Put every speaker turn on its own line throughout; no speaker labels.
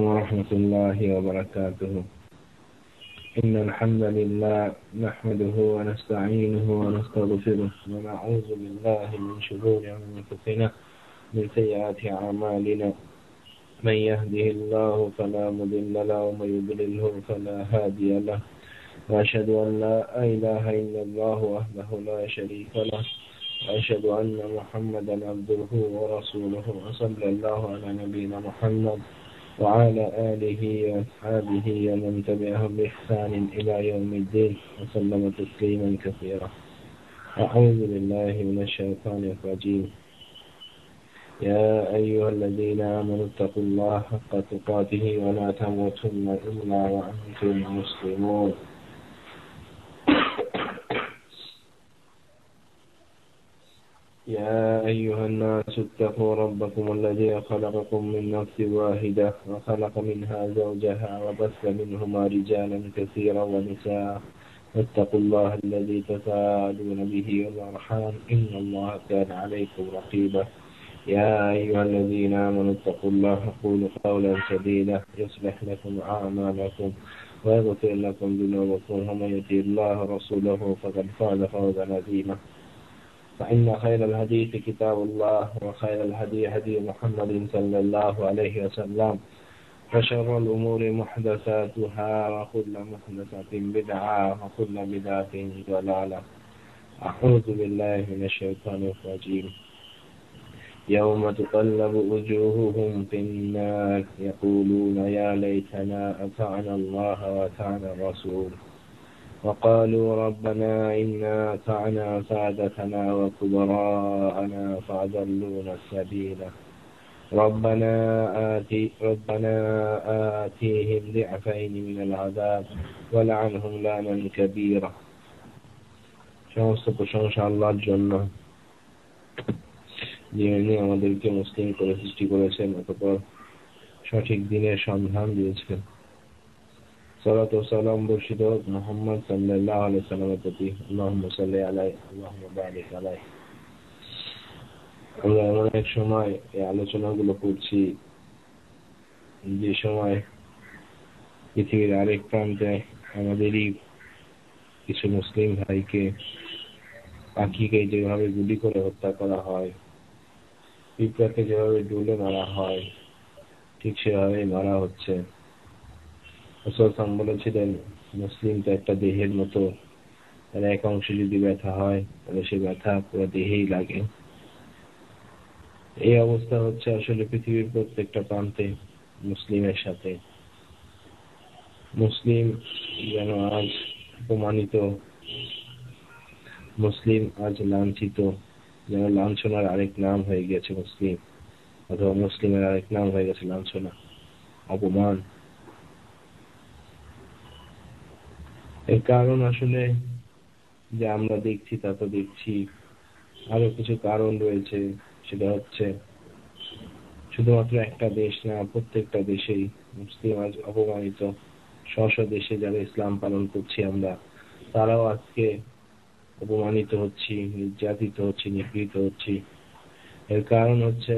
ورحمة الله وبركاته. إن الحمد لله نحمده ونستعينه ونستغفره ونعوذ بالله من شرور أنفسنا من سيئات أعمالنا، من يهده الله فلا مضل له ومن يضلله فلا هادي له، وأشهد أن لا إله إلا الله وحده لا شريك له، وأشهد أن محمدا عبده ورسوله، وصلى الله على نبينا محمد وعلى آله وأصحابه ومن تبعهم بإحسان إلى يوم الدين وسلم تسليما كثيرا. أعوذ بالله من الشيطان الرجيم. يا أيها الذين آمنوا اتقوا الله حق تقاته ولا تموتن إلا وأنتم مسلمون. يا أيها الناس اتقوا ربكم الذي خلقكم من نفس واحدة وخلق منها زوجها وبث منهما رجالا كثيرا ونساء، واتقوا الله الذي تساءلون به والأرحام إن الله كان عليكم رقيبا. يا أيها الذين آمنوا اتقوا الله وقولوا قولا سديدا يصلح لكم أعمالكم ويغفر لكم ذنوبكم، ومن يطع الله ورسوله فقد فاز فوزا عظيما. فإن خير الحديث كتاب الله، وخير الهدي هدي محمد صلى الله عليه وسلم، وشر الأمور محدثاتها، وكل محدثة بدعة، وكل بدعة ضلالة. أعوذ بالله من الشيطان الرجيم. يوم تقلب وجوههم في النار يقولون يا ليتنا أطعنا الله وأطعنا الرسول، وقالوا ربنا إنا أطعنا سادتنا وكبراءنا فأضلونا السبيل، ربنا آتيهم ضعفين من العذاب ولعنهم لعنا كبيرا। সমস্ত প্রশংসা আল্লাহর জন্য, যিনি আমাদেরকে মুসলিম করে সৃষ্টি করেছেন, অতঃপর সঠিক দিনের সন্ধান দিয়েছেন। সালাত ও সালাম বর্ষিত হোক মুহাম্মদ সাল্লাল্লাহু আলাইহি ওয়াসাল্লামের প্রতি। আল্লাহুম্মা সাল্লি আলাইহি আল্লাহুম্মা বারিক আলাইহি। আমরা এমন এক সময় এই আলোচনাগুলো করছি যে সময় পৃথিবীর আরেক প্রান্তে আমাদেরই কিছু মুসলিম ভাইকে, পাখিকে যেভাবে গুলি করে হত্যা করা হয়, পিঁপড়াকে যেভাবে ডুলে মারা হয়, ঠিক সেভাবে মারা হচ্ছে। রাসূল বলেছিলেন, মুসলিম তো একটা দেহের মতো, তার এক অংশে যদি ব্যথা হয় তাহলে সে ব্যথা পুরো দেহেই লাগে। এই অবস্থা হচ্ছে আসলে পৃথিবীর প্রত্যেকটা প্রান্তে মুসলিমের সাথে। মুসলিম যেন আজ অপমানিত, মুসলিম আজ লাঞ্ছিত, যেন লাঞ্ছনার আরেক নাম হয়ে গেছে মুসলিম, অথবা মুসলিমের আরেক নাম হয়ে গেছে লাঞ্ছনা, অপমান। এর কারণ আসলে যে আমরা দেখছি তা তো দেখছি, আরো কিছু কারণ রয়েছে। সেটা হচ্ছে শুধুমাত্র একটা দেশ না, প্রত্যেকটা দেশেই মুসলিম আজ অপমানিত। স্ব দেশে যারা ইসলাম পালন করছি আমরা, তারাও আজকে অপমানিত হচ্ছি, নির্যাতিত হচ্ছি, নিপীড়িত হচ্ছি। এর কারণ হচ্ছে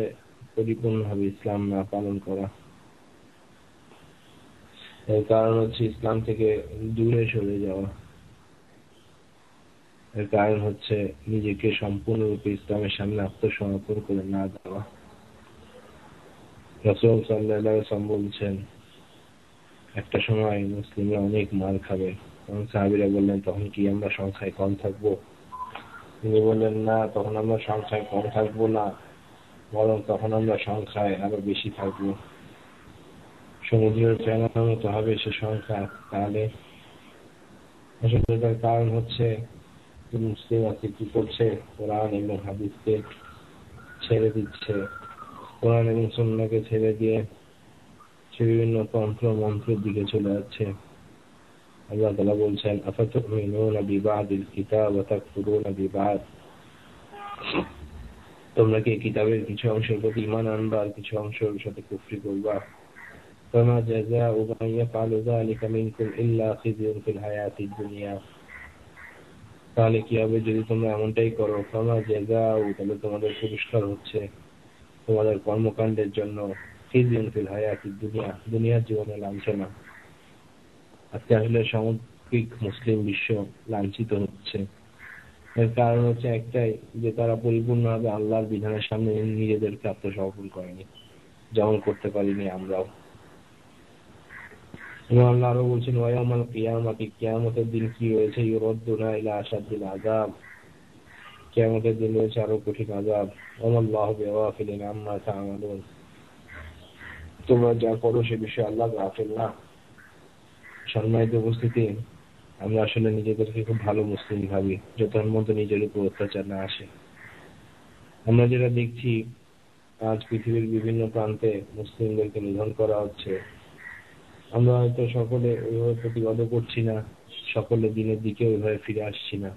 পরিপূর্ণভাবে ইসলাম না পালন করা। এর কারণ হচ্ছে ইসলাম থেকে দূরে সরে যাওয়া। এর কারণ হচ্ছে নিজেকে সম্পূর্ণরূপে ইসলামের সামনে আত্মসমর্পণ করে না দেওয়া। রাসূল সাল্লাল্লাহু আলাইহি ওয়াসাল্লাম বলছেন, একটা সময় মুসলিমরা অনেক মার খাবে। তখন সাহাবীরা বললেন, তখন কি আমরা সংখ্যায় কম থাকবো? তিনি বললেন, না, তখন আমরা সংখ্যায় কম থাকবো না, বরং তখন আমরা সংখ্যায় আরো বেশি থাকবো। সমুদ্রের ফেনার মতো হবে সে সংখ্যা। তাহলে আসলে তার কারণ হচ্ছে মুসলিম আজকে কি করছে? কোরআন এবং হাদিসকে ছেড়ে দিচ্ছে, কোরআন এবং সুন্নাহকে ছেড়ে দিয়ে সে বিভিন্ন তন্ত্র মন্ত্রের দিকে চলে যাচ্ছে। আল্লাহ তাআলা বলছেন, আফাতুমিনুনা বিবাদিল কিতাব ওয়া তাকফুরুনা বিবাদ। তোমরা কি কিতাবের কিছু অংশের প্রতি ঈমান আনবা আর কিছু অংশের সাথে কুফরি করবা? ফামা জাযাউ মান ইয়াফআলু যালিকা মিনকুম ইল্লা খিযুন ফিল হায়াতিদ দুনিয়া। তাহলে কি হবে যদি তোমরা এমনটাই করো? ফামা জাযাউ, তাহলে তোমাদের পুরস্কার হচ্ছে তোমাদের কর্মকাণ্ডের জন্য খিজিউন ফিল হায়াতিদ দুনিয়া, দুনিয়ার জীবনে লাঞ্ছনা। আজকে আসলে সামগ্রিক মুসলিম বিশ্ব লাঞ্ছিত হচ্ছে। এর কারণ হচ্ছে একটাই, যে তারা পরিপূর্ণভাবে আল্লাহর বিধানের সামনে নিজেদেরকে আত্মসমর্পণ করেনি, যেমন করতে পারিনি আমরাও। এবং আল্লাহ আরো বলছেন, ওয়ায়াউমাল কিয়ামাতি, কিয়ামতের দিন কি রয়েছে, ইউরাদ্দুনা ইলা আশাদ্দিল আযাব, কিয়ামতের দিন রয়েছে আরো কঠিন আযাব। ওয়াল্লাহু বিগাফিলিন আম্মা তা'মালুন, তোমরা যা করো সে বিষয়ে আল্লাহ গাফিল না। সম্মানিত উপস্থিতি, আমরা আসলে নিজেদেরকে খুব ভালো মুসলিম ভাবি, যতক্ষণ মধ্যে নিজের উপর অত্যাচার না আসে। আমরা যেটা দেখছি, আজ পৃথিবীর বিভিন্ন প্রান্তে মুসলিমদেরকে নিধন করা হচ্ছে। আমরা হয়তো সকলে ওইভাবে প্রতিবাদও করছি না, সকলে দিনের দিকে ওইভাবে ফিরে আসছি না।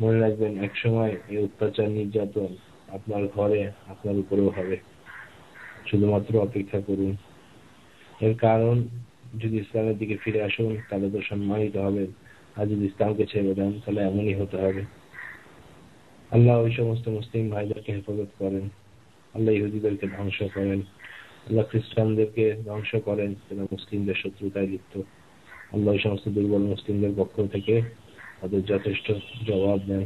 মনে রাখবেন, একসময় এই অত্যাচার নির্যাতন আপনার ঘরে, আপনার উপরেও হবে। শুধুমাত্র অপেক্ষা করুন। এর কারণ, যদি ইসলামের দিকে ফিরে আসুন তাহলে তো সম্মানিত হবেন, আর যদি ইসলামকে ছেড়ে দেন তাহলে এমনই হতে হবে। আল্লাহ ওই সমস্ত মুসলিম ভাইদেরকে হেফাজত করেন, আল্লাহ ইহুদিদেরকে ধ্বংস করেন, আল্লাহ খ্রিস্টানদেরকে ধ্বংস করেন যারা মুসলিমদের শত্রুতায় লিপ্ত। আল্লাহ ওই সমস্ত দুর্বল মুসলিমদের পক্ষ থেকে তাদের যথেষ্ট জবাব দেন।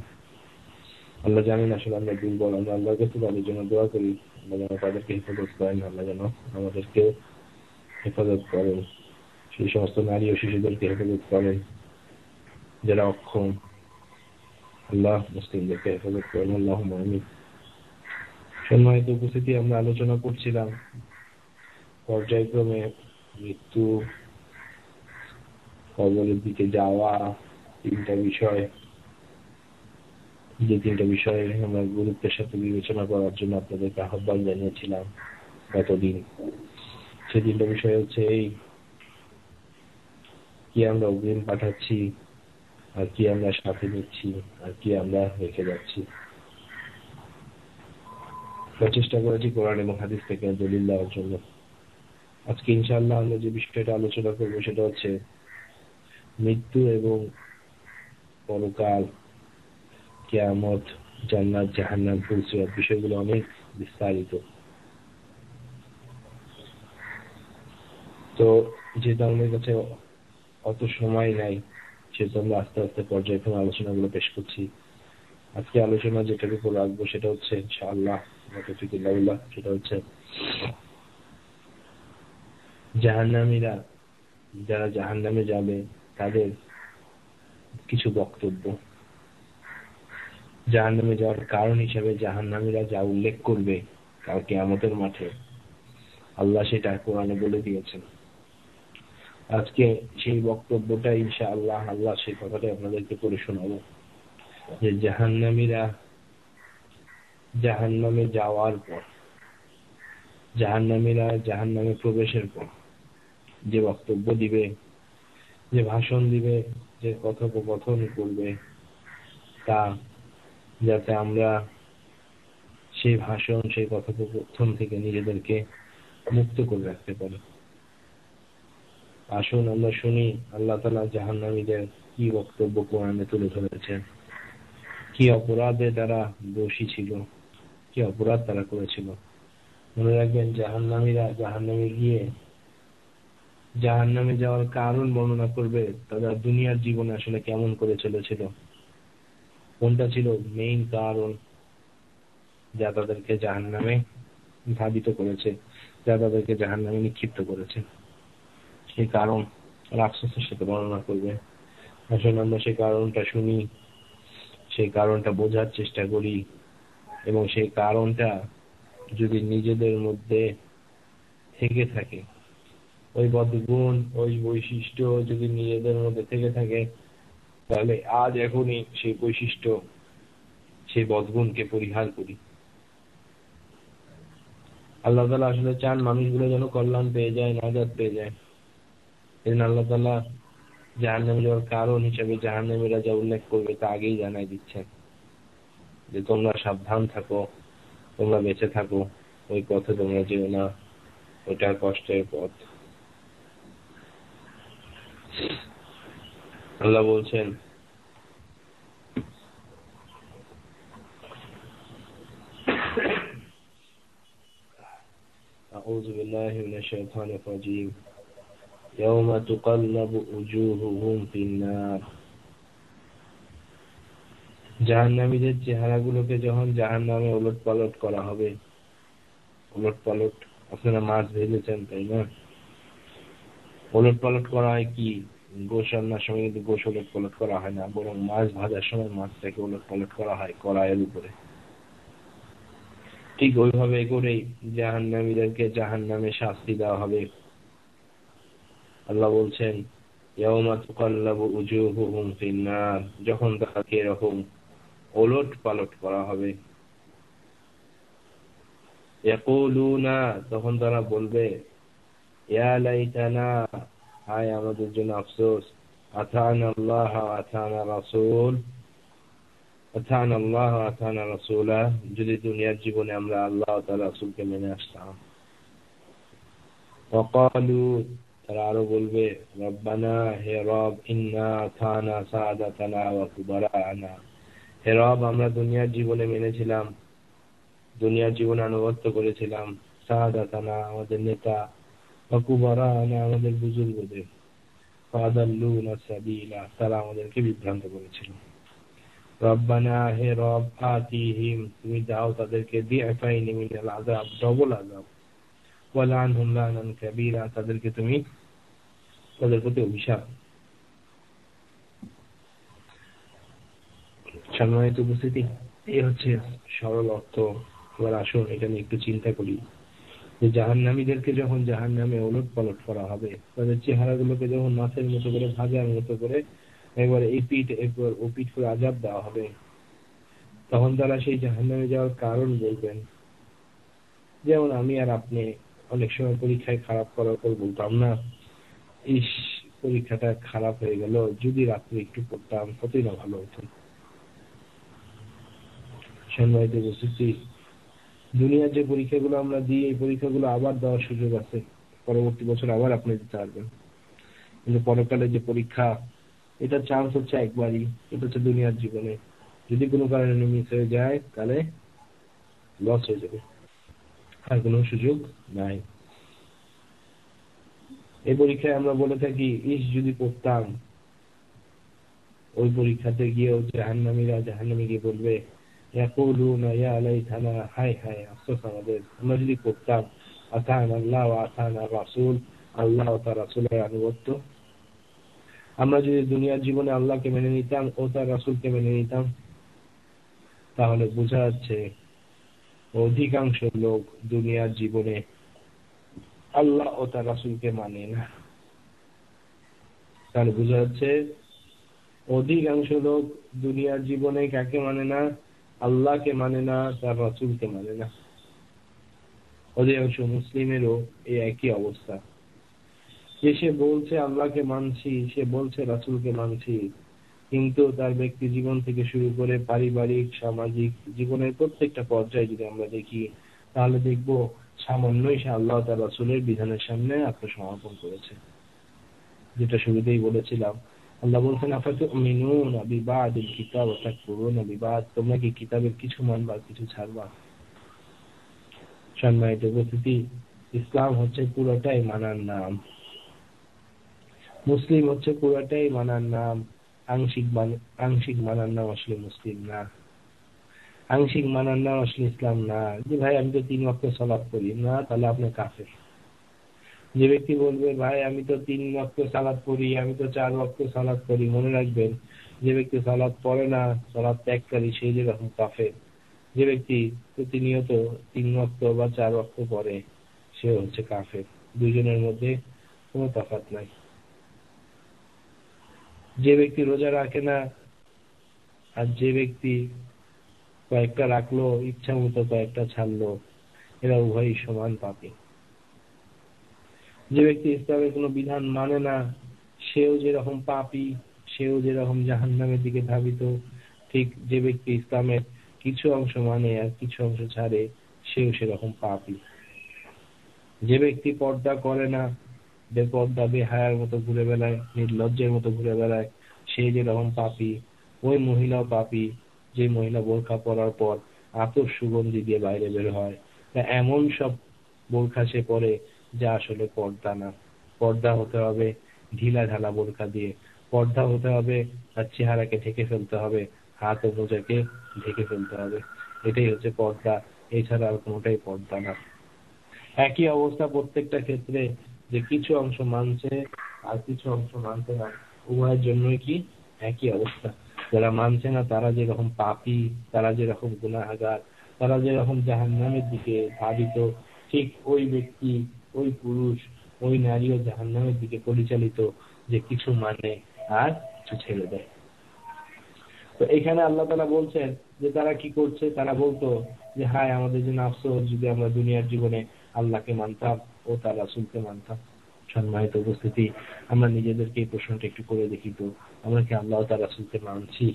আল্লাহ জানেন আসলে আমরা দুর্বল, আমরা আল্লাহর কাছে তাদের জন্য দোয়া করি, আল্লাহ যেন তাদেরকে হেফাজত করেন, আল্লাহ যেন আমাদেরকে হেফাজত করেন। সেই সমস্ত নারী ও শিশুদেরকে হেফাজত করেন যারা অক্ষম, আল্লাহ মুসলিমদেরকে হেফাজত করেন, আল্লাহুম্মা আমিন। সম্মানিত উপস্থিতি, আমরা আলোচনা করছিলাম পর্যায়ক্রমে মৃত্যু, কবরের দিকে যাওয়া, তিনটা বিষয়, যে তিনটা বিষয়ে আমরা গুরুত্বের সাথে বিবেচনা করার জন্য আপনাদেরকে আহ্বান জানিয়েছিলাম গতদিন। সেই তিনটা বিষয় হচ্ছে এই, কি আমরা অগ্রিম পাঠাচ্ছি, আর কি আমরা সাথে নিচ্ছি, আর কি আমরা রেখে যাচ্ছি। চেষ্টা করেছি কোরআন এবং হাদিস থেকে দলিল দেওয়ার জন্য। আজকে ইনশাআল্লাহ আমরা যে বিষয়টা আলোচনা করব সেটা হচ্ছে মৃত্যু এবং পরকাল, কিয়ামত, জান্নাত, জাহান্নাম, ফুলসিরাত, বিষয়গুলো অনেক বিস্তারিত। তো যেহেতু আমাদের কাছে অত সময় নাই, সেহেতু আমরা আস্তে আস্তে পর্যায়ক্রমে আলোচনাগুলো পেশ করছি। আজকে আলোচনা যেটার উপর রাখবো সেটা হচ্ছে ইনশাআল্লাহ, সেটা হচ্ছে জাহান্নামীরা, যারা জাহান্নামে যাবে তাদের কিছু বক্তব্য। জাহান্নামে যাওয়ার কারণ হিসেবে জাহান্নামীরা যা উল্লেখ করবে কাল কিয়ামতের মাঠে, আল্লাহ সেটা কোরআনে বলে দিয়েছেন। আজকে সেই বক্তব্যটা ইনশাআল্লাহ, আল্লাহ সেই কথাটা আপনাদেরকে পড়ে শোনাবো, যে জাহান্নামীরা জাহান্নামে যাওয়ার পর, জাহান্নামীরা জাহান্নামে প্রবেশের পর যে বক্তব্য দিবে, যে ভাষণ দিবে, যে কথোপকথন করবে, তা যাতে আমরা সেই ভাষণ, সেই কথোপকথন থেকে নিজেদেরকে মুক্ত করে রাখতে পারি। আসুন আমরা শুনি আল্লাহ তাআলা জাহান্নামীদের কি বক্তব্য কোরআনে তুলে ধরেছেন, কি অপরাধে তারা দোষী ছিল, কি অপরাধ তারা করেছিল। মনে রাখবেন, জাহান্নামীরা জাহান্নামে গিয়ে জাহান্নামে যাওয়ার কারণ বর্ণনা করবে, তারা দুনিয়ার জীবনে আসলে কেমন করে চলেছিল, কোনটা ছিল মেইন কারণ যা তাদেরকে জাহান্নামে ধাবিত করেছে, যা তাদেরকে জাহান্নামে নিক্ষিপ্ত করেছে। সেই কারণ আফসোসের সাথে বর্ণনা করবে। আসলে আমরা সেই কারণটা শুনি, সেই কারণটা বোঝার চেষ্টা করি, এবং সেই কারণটা যদি নিজেদের মধ্যে থেকে থাকে, ওই বদগুণ, ওই বৈশিষ্ট্য যদি নিজেদের মধ্যে থেকে থাকে, তাহলে আজ এখনই সেই বৈশিষ্ট্য, সেই বদগুণকে পরিহার করি। আল্লাহ তাআলা আসলে চান মানুষগুলো যেন কল্যাণ পেয়ে যায়, নাজাত পেয়ে যায়। এজন্য আল্লাহ তাআলা জাহান্নামে যাওয়ার কারণ হিসেবে জাহান্নামীরা যা উল্লেখ করবে তা আগেই জানাই দিচ্ছেন, যে তোমরা সাবধান থাকো, তোমরা বেঁচে থাকো, ওই পথে তোমরা যেও না, ওটা কষ্টের পথ। আল্লাহ বলছেন, أعوذ بالله من الشيطان الرجيم يوم تقلب وجوههم في النار জাহান্নামীদের চেহারাগুলোকে যখন জাহান্নামে ওলটপালট করা হবে, ওলটপালট, আপনারা মাছ ভেজেছেন তাই না? ওলটপালট করা হয় কি, গোশ রান্নার সময় কিন্তু গোশ ওলটপালট করা হয় না, বরং মাছ ভাজার সময় মাছটাকে ওলটপালট করা হয় কড়াইয়ের উপরে। ঠিক ওইভাবে করেই জাহান্নামীদেরকে জাহান্নামে শাস্তি দেওয়া হবে। আল্লাহ বলছেন ইয়াউমা তুকাল্লাবু উজুহুহুম ফিন্নার, যখন তাকে এরকম ওলট পালট করা হবে। ইয়াকুলুনা, তখন তারা বলবে ইয়া লাইতানা, হায় আমাদের জন্য আফসোস, আতানা আল্লাহ আতানা রাসূল, আতানা আল্লাহ আতানা রাসূলা, যদি দুনিয়ার জীবনে আমরা আল্লাহ ও তার রাসূলকে মেনে আসতাম। ওয়াকালু, তারা আরো বলবে রব্বানা, হে রব, ইন্না আতানা সাদাতানা ওয়া কুবারানা, হে রব, আমরা দুনিয়ার জীবনে মেনেছিলাম, দুনিয়ার জীবনে আনুগত্য করেছিলাম, সাদাতানা আমাদের নেতা, ওয়া কুবারানা আমাদের বুজুর্গদের, ফাদাল্লুনা সাবিলা তারা আমাদেরকে বিভ্রান্ত করেছিল। রব্বানা, হে রব, আতিহিম তুমি দাও তাদেরকে দিআফাইনি মিনাল আযাব, ডবল আযাব, ওয়ালানহুম লানান কাবীরা তাদেরকে তুমি তাদের প্রতি অভিশাপ। সম্মানিত উপস্থিতি, এই হচ্ছে সরল অর্থ। এবার আসুন এটা নিয়ে একটু চিন্তা করি যে জাহান্নামীদেরকে যখন জাহান্নামে ওলট পালট করা হবে, তাদের চেহারাগুলোকে যখন মাছের মতো করে ভাজার মতো করে একবার এই পিঠ একবার ও পিঠ করে আযাব দেওয়া হবে, তখন তারা সেই জাহান্নামে যাওয়ার কারণ বলবেন। যেমন আমি আর আপনি অনেক সময় পরীক্ষায় খারাপ করার পর বলতাম না, ইস পরীক্ষাটা খারাপ হয়ে গেল, যদি রাত্রে একটু পড়তাম কতই না ভালো হতো। সম্মানিত উপস্থিতি, দুনিয়ার যে পরীক্ষাগুলো আমরা দিই, এই পরীক্ষাগুলো আবার দেওয়ার সুযোগ আছে, পরবর্তী বছর আবার আপনি দিতে পারবেন। কিন্তু পরকালে যে পরীক্ষা, এটা চান্স হচ্ছে একবারই, এটা হচ্ছে দুনিয়ার জীবনে, যদি কোনো কারণে মিস হয়ে যায় তাহলে লস হয়ে যাবে, আর কোনো সুযোগ নাই। এই পরীক্ষায় আমরা বলে থাকি ইস যদি পড়তাম, ওই পরীক্ষাতে গিয়েও জাহান্নামীরা জাহান্নামীকে বলবে ইয়াকুলুনা ইয়া লাইতানা, হায় হায় আফসোস আমাদের, আমরা যদি পড়তাম আতানা আল্লাহ ওয়া আতানা রাসূল, আল্লাহ ও তার রাসূলের আনুগত্য, আমরা যদি দুনিয়ার জীবনে আল্লাহকে মেনে নিতাম ও তার রাসূলকে মেনে নিতাম, তাহলে বোঝা যাচ্ছে অধিকাংশ লোক দুনিয়ার জীবনে আল্লাহ ও তার রাসূলকে মানে না। তাহলে বোঝা যাচ্ছে অধিকাংশ লোক দুনিয়ার জীবনে কাকে মানে না? আল্লাহকে মানে না, তার রাসূলকে মানে না। অধিকাংশ মুসলিমেরও এই একই অবস্থা, যে সে বলছে আল্লাহকে মানছি, সে বলছে রাসূলকে মানছি, কিন্তু তার ব্যক্তি জীবন থেকে শুরু করে পারিবারিক সামাজিক জীবনের প্রত্যেকটা পর্যায়ে যদি আমরা দেখি, তাহলে দেখবো সামান্যই সে আল্লাহ তার রাসূলের বিধানের সামনে আত্মসমর্পণ করেছে। যেটা শুরুতেই বলেছিলাম, আল্লাহ বলছেন আফাতুমিনুনা বিবাদিল কিতাব ওয়া তাকফুরুনা বিবাদ, তোমরা কি কিতাবের কিছু মানবা কিছু ছাড়বা? সম্মানিত উপস্থিতি, ইসলাম হচ্ছে পুরোটাই মানার নাম, মুসলিম হচ্ছে পুরোটাই মানার নাম, আংশিক মানার নাম আসলে মুসলিম না, আংশিক মানার নাম আসলে ইসলাম না। যে ভাই আমি তো 3 ওয়াক্ত সালাত পড়ি না, তাহলে আপনি কাফের। যে ব্যক্তি বলবে ভাই আমি তো 3 ওয়াক্ত সালাত পড়ি, আমি তো 4 ওয়াক্ত সালাত পড়ি, মনে রাখবেন যে ব্যক্তি সালাত পড়ে না, সালাত ত্যাগকারী, সেই যেরকম কাফের। যে ব্যক্তি প্রতিনিয়ত 3 ওয়াক্ত বা 4 ওয়াক্ত পড়ে, সে হচ্ছে কাফের। দুইজনের মধ্যে কোনো তফাৎ নাই। যে ব্যক্তি রোজা রাখে না আর যে ব্যক্তি কয়েকটা রাখলো, ইচ্ছা মতো কয়েকটা ছাড়লো, এরা উভয়ই সমান পাপী। যে ব্যক্তি ইসলামের কোনো বিধান মানে না, সেও যেরকম পাপী, সেও যেরকম জাহান্নামের দিকে ধাবিত, ঠিক যে ব্যক্তি ইসলামের কিছু অংশ মানে আর কিছু অংশ ছাড়ে, সেও সেরকম পাপী। যে ব্যক্তি পর্দা করে না, বেপর্দা বেহায়ার মতো ঘুরে বেড়ায়, নির্লজ্জের মতো ঘুরে বেড়ায়, সে যেরকম পাপী, ওই মহিলাও পাপী যে মহিলা বোরকা পরার পর আতর সুগন্ধি দিয়ে বাইরে বের হয়। এমন সব বোরখা সে পরে, যা আসলে পর্দা না। পর্দা হতে হবে ঢিলা ঢালা বোরখা দিয়ে, পর্দা হতে হবে তার চেহারাকে ঢেকে ফেলতে হবে, হাত ও মোজাকে ঢেকে ফেলতে হবে, এটাই হচ্ছে পর্দা। এছাড়া আর কোনোটাই পর্দা না। একই অবস্থা প্রত্যেকটা ক্ষেত্রে, যে কিছু অংশ মানছে আর কিছু অংশ মানছে না, উভয়ের জন্যই কি একই অবস্থা। যারা মানছে না তারা যেরকম পাপী, তারা যেরকম গুনাহগার, তারা যেরকম জাহান্নামের দিকে ধাবিত, ঠিক ওই ব্যক্তি, ওই পুরুষ, ওই নারীও জাহান্নামের দিকে পরিচালিত, যে কিছু মানে আর কিছু ছেড়ে দেয়। তো এখানে আল্লাহ তাআলা বলছেন যে তারা কি করছে, তারা বলতো যে হায় আমাদের জন্য আফসোস, যদি আমরা দুনিয়ার জীবনে আল্লাহকে মানতাম ও তার রাসূলকে মানতাম। সম্মানিত উপস্থিতি, আমরা নিজেদেরকে এই প্রশ্নটা একটু করে দেখি তো, আমরা কি আল্লাহ ও তার রাসূলকে মানছি?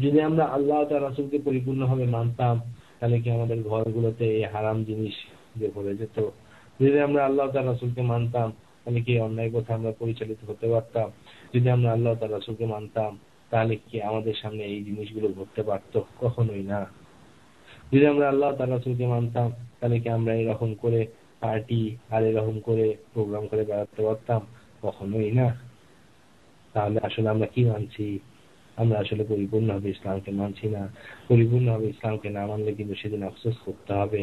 যদি আমরা আল্লাহ ও তার রাসূলকে পরিপূর্ণভাবে মানতাম, তাহলে কি আমাদের ঘরগুলোতে এই হারাম জিনিস দিয়ে ভরে যেত? যদি আমরা আল্লাহ ও তার রাসূলকে মানতাম, তাহলে কি অন্যায় পথে আমরা পরিচালিত হতে পারতাম? যদি আমরা আল্লাহ ও তার রাসূলকে মানতাম, তাহলে কি আমাদের সামনে এই জিনিসগুলো ঘটতে পারতো? কখনোই না। যদি আমরা আল্লাহ তার রাসূলকে মানতাম, তাহলে কি আমরা এরকম করে পার্টি আর এরকম করে প্রোগ্রাম করে বেড়াতে পারতাম? কখনোই না। তাহলে আসলে আমরা কি মানছি? আমরা আসলে পরিপূর্ণভাবে ইসলামকে মানছি না। পরিপূর্ণভাবে ইসলামকে না মানলে কিন্তু সেদিন আফসোস করতে হবে,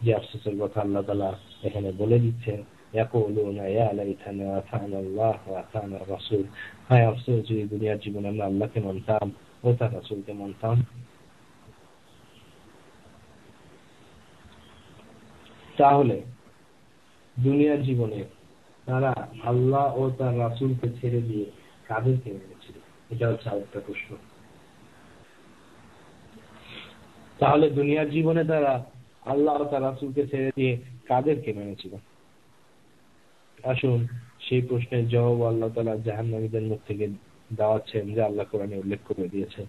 যে আফসোসের কথা আল্লাহ তাআলা এখানে বলে দিচ্ছেন। ইয়াকুলুনা ইয়া লাইতানা আতা'না আল্লাহ ওয়া আতা'না রাসূল। হায় আফসোস, যদি দুনিয়ার জীবনে আমরা আল্লাহকে মানতাম ও তার রাসূলকে মানতাম। তাহলে দুনিয়ার জীবনে তারা আল্লাহ ও তার রাসূলকে ছেড়ে দিয়ে কাদেরকে মেনেছিল? এটা হচ্ছে আরেকটা প্রশ্ন। তাহলে দুনিয়ার জীবনে তারা আল্লাহ ও তার রাসূলকে ছেড়ে দিয়ে কাদেরকে মেনেছিল? আসুন সেই প্রশ্নের জবাব আল্লাহ তাআলা জাহান্নামীদের মুখ থেকে দেওয়াচ্ছেন, যা আল্লাহ কোরআনে উল্লেখ করে দিয়েছেন।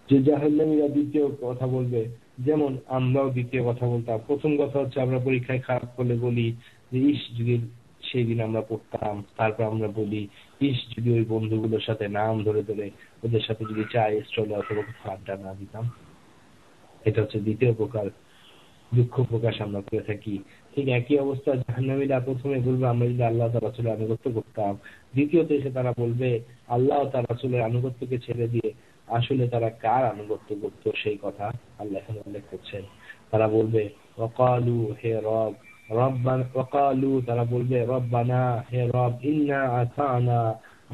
যে জাহান্নামীরা দ্বিতীয় কথা বলবে, যেমন আমরাও দ্বিতীয় কথা বলতাম। প্রথম কথা হচ্ছে আমরা পরীক্ষায় খারাপ করলে বলি যে ইস যদি সেই দিন আমরা পড়তাম। তারপর আমরা বলি ইস যদি ওই বন্ধুগুলোর সাথে নাম ধরে ধরে ওদের সাথে যদি চায়ের স্টলে অথবা আড্ডা না দিতাম। এটা হচ্ছে দ্বিতীয় প্রকার দুঃখ প্রকাশ আমরা করে থাকি। ঠিক একই অবস্থা জাহান্নামীরা প্রথমে বলবে আমরা যদি আল্লাহ তার রাসূলের আনুগত্য করতাম। দ্বিতীয়ত এসে তারা বলবে আল্লাহ তার রাসূলের আনুগত্যকে ছেড়ে দিয়ে আসলে তারা কার আনুগত্য করত সেই কথা আল্লাহ এখানে উল্লেখ করছেন। তারা বলবে ওয়াকালু হে রব, রব্বানা ওয়াকালু, তারা বলবে রব্বানা হে রব, ইন্না আতানা,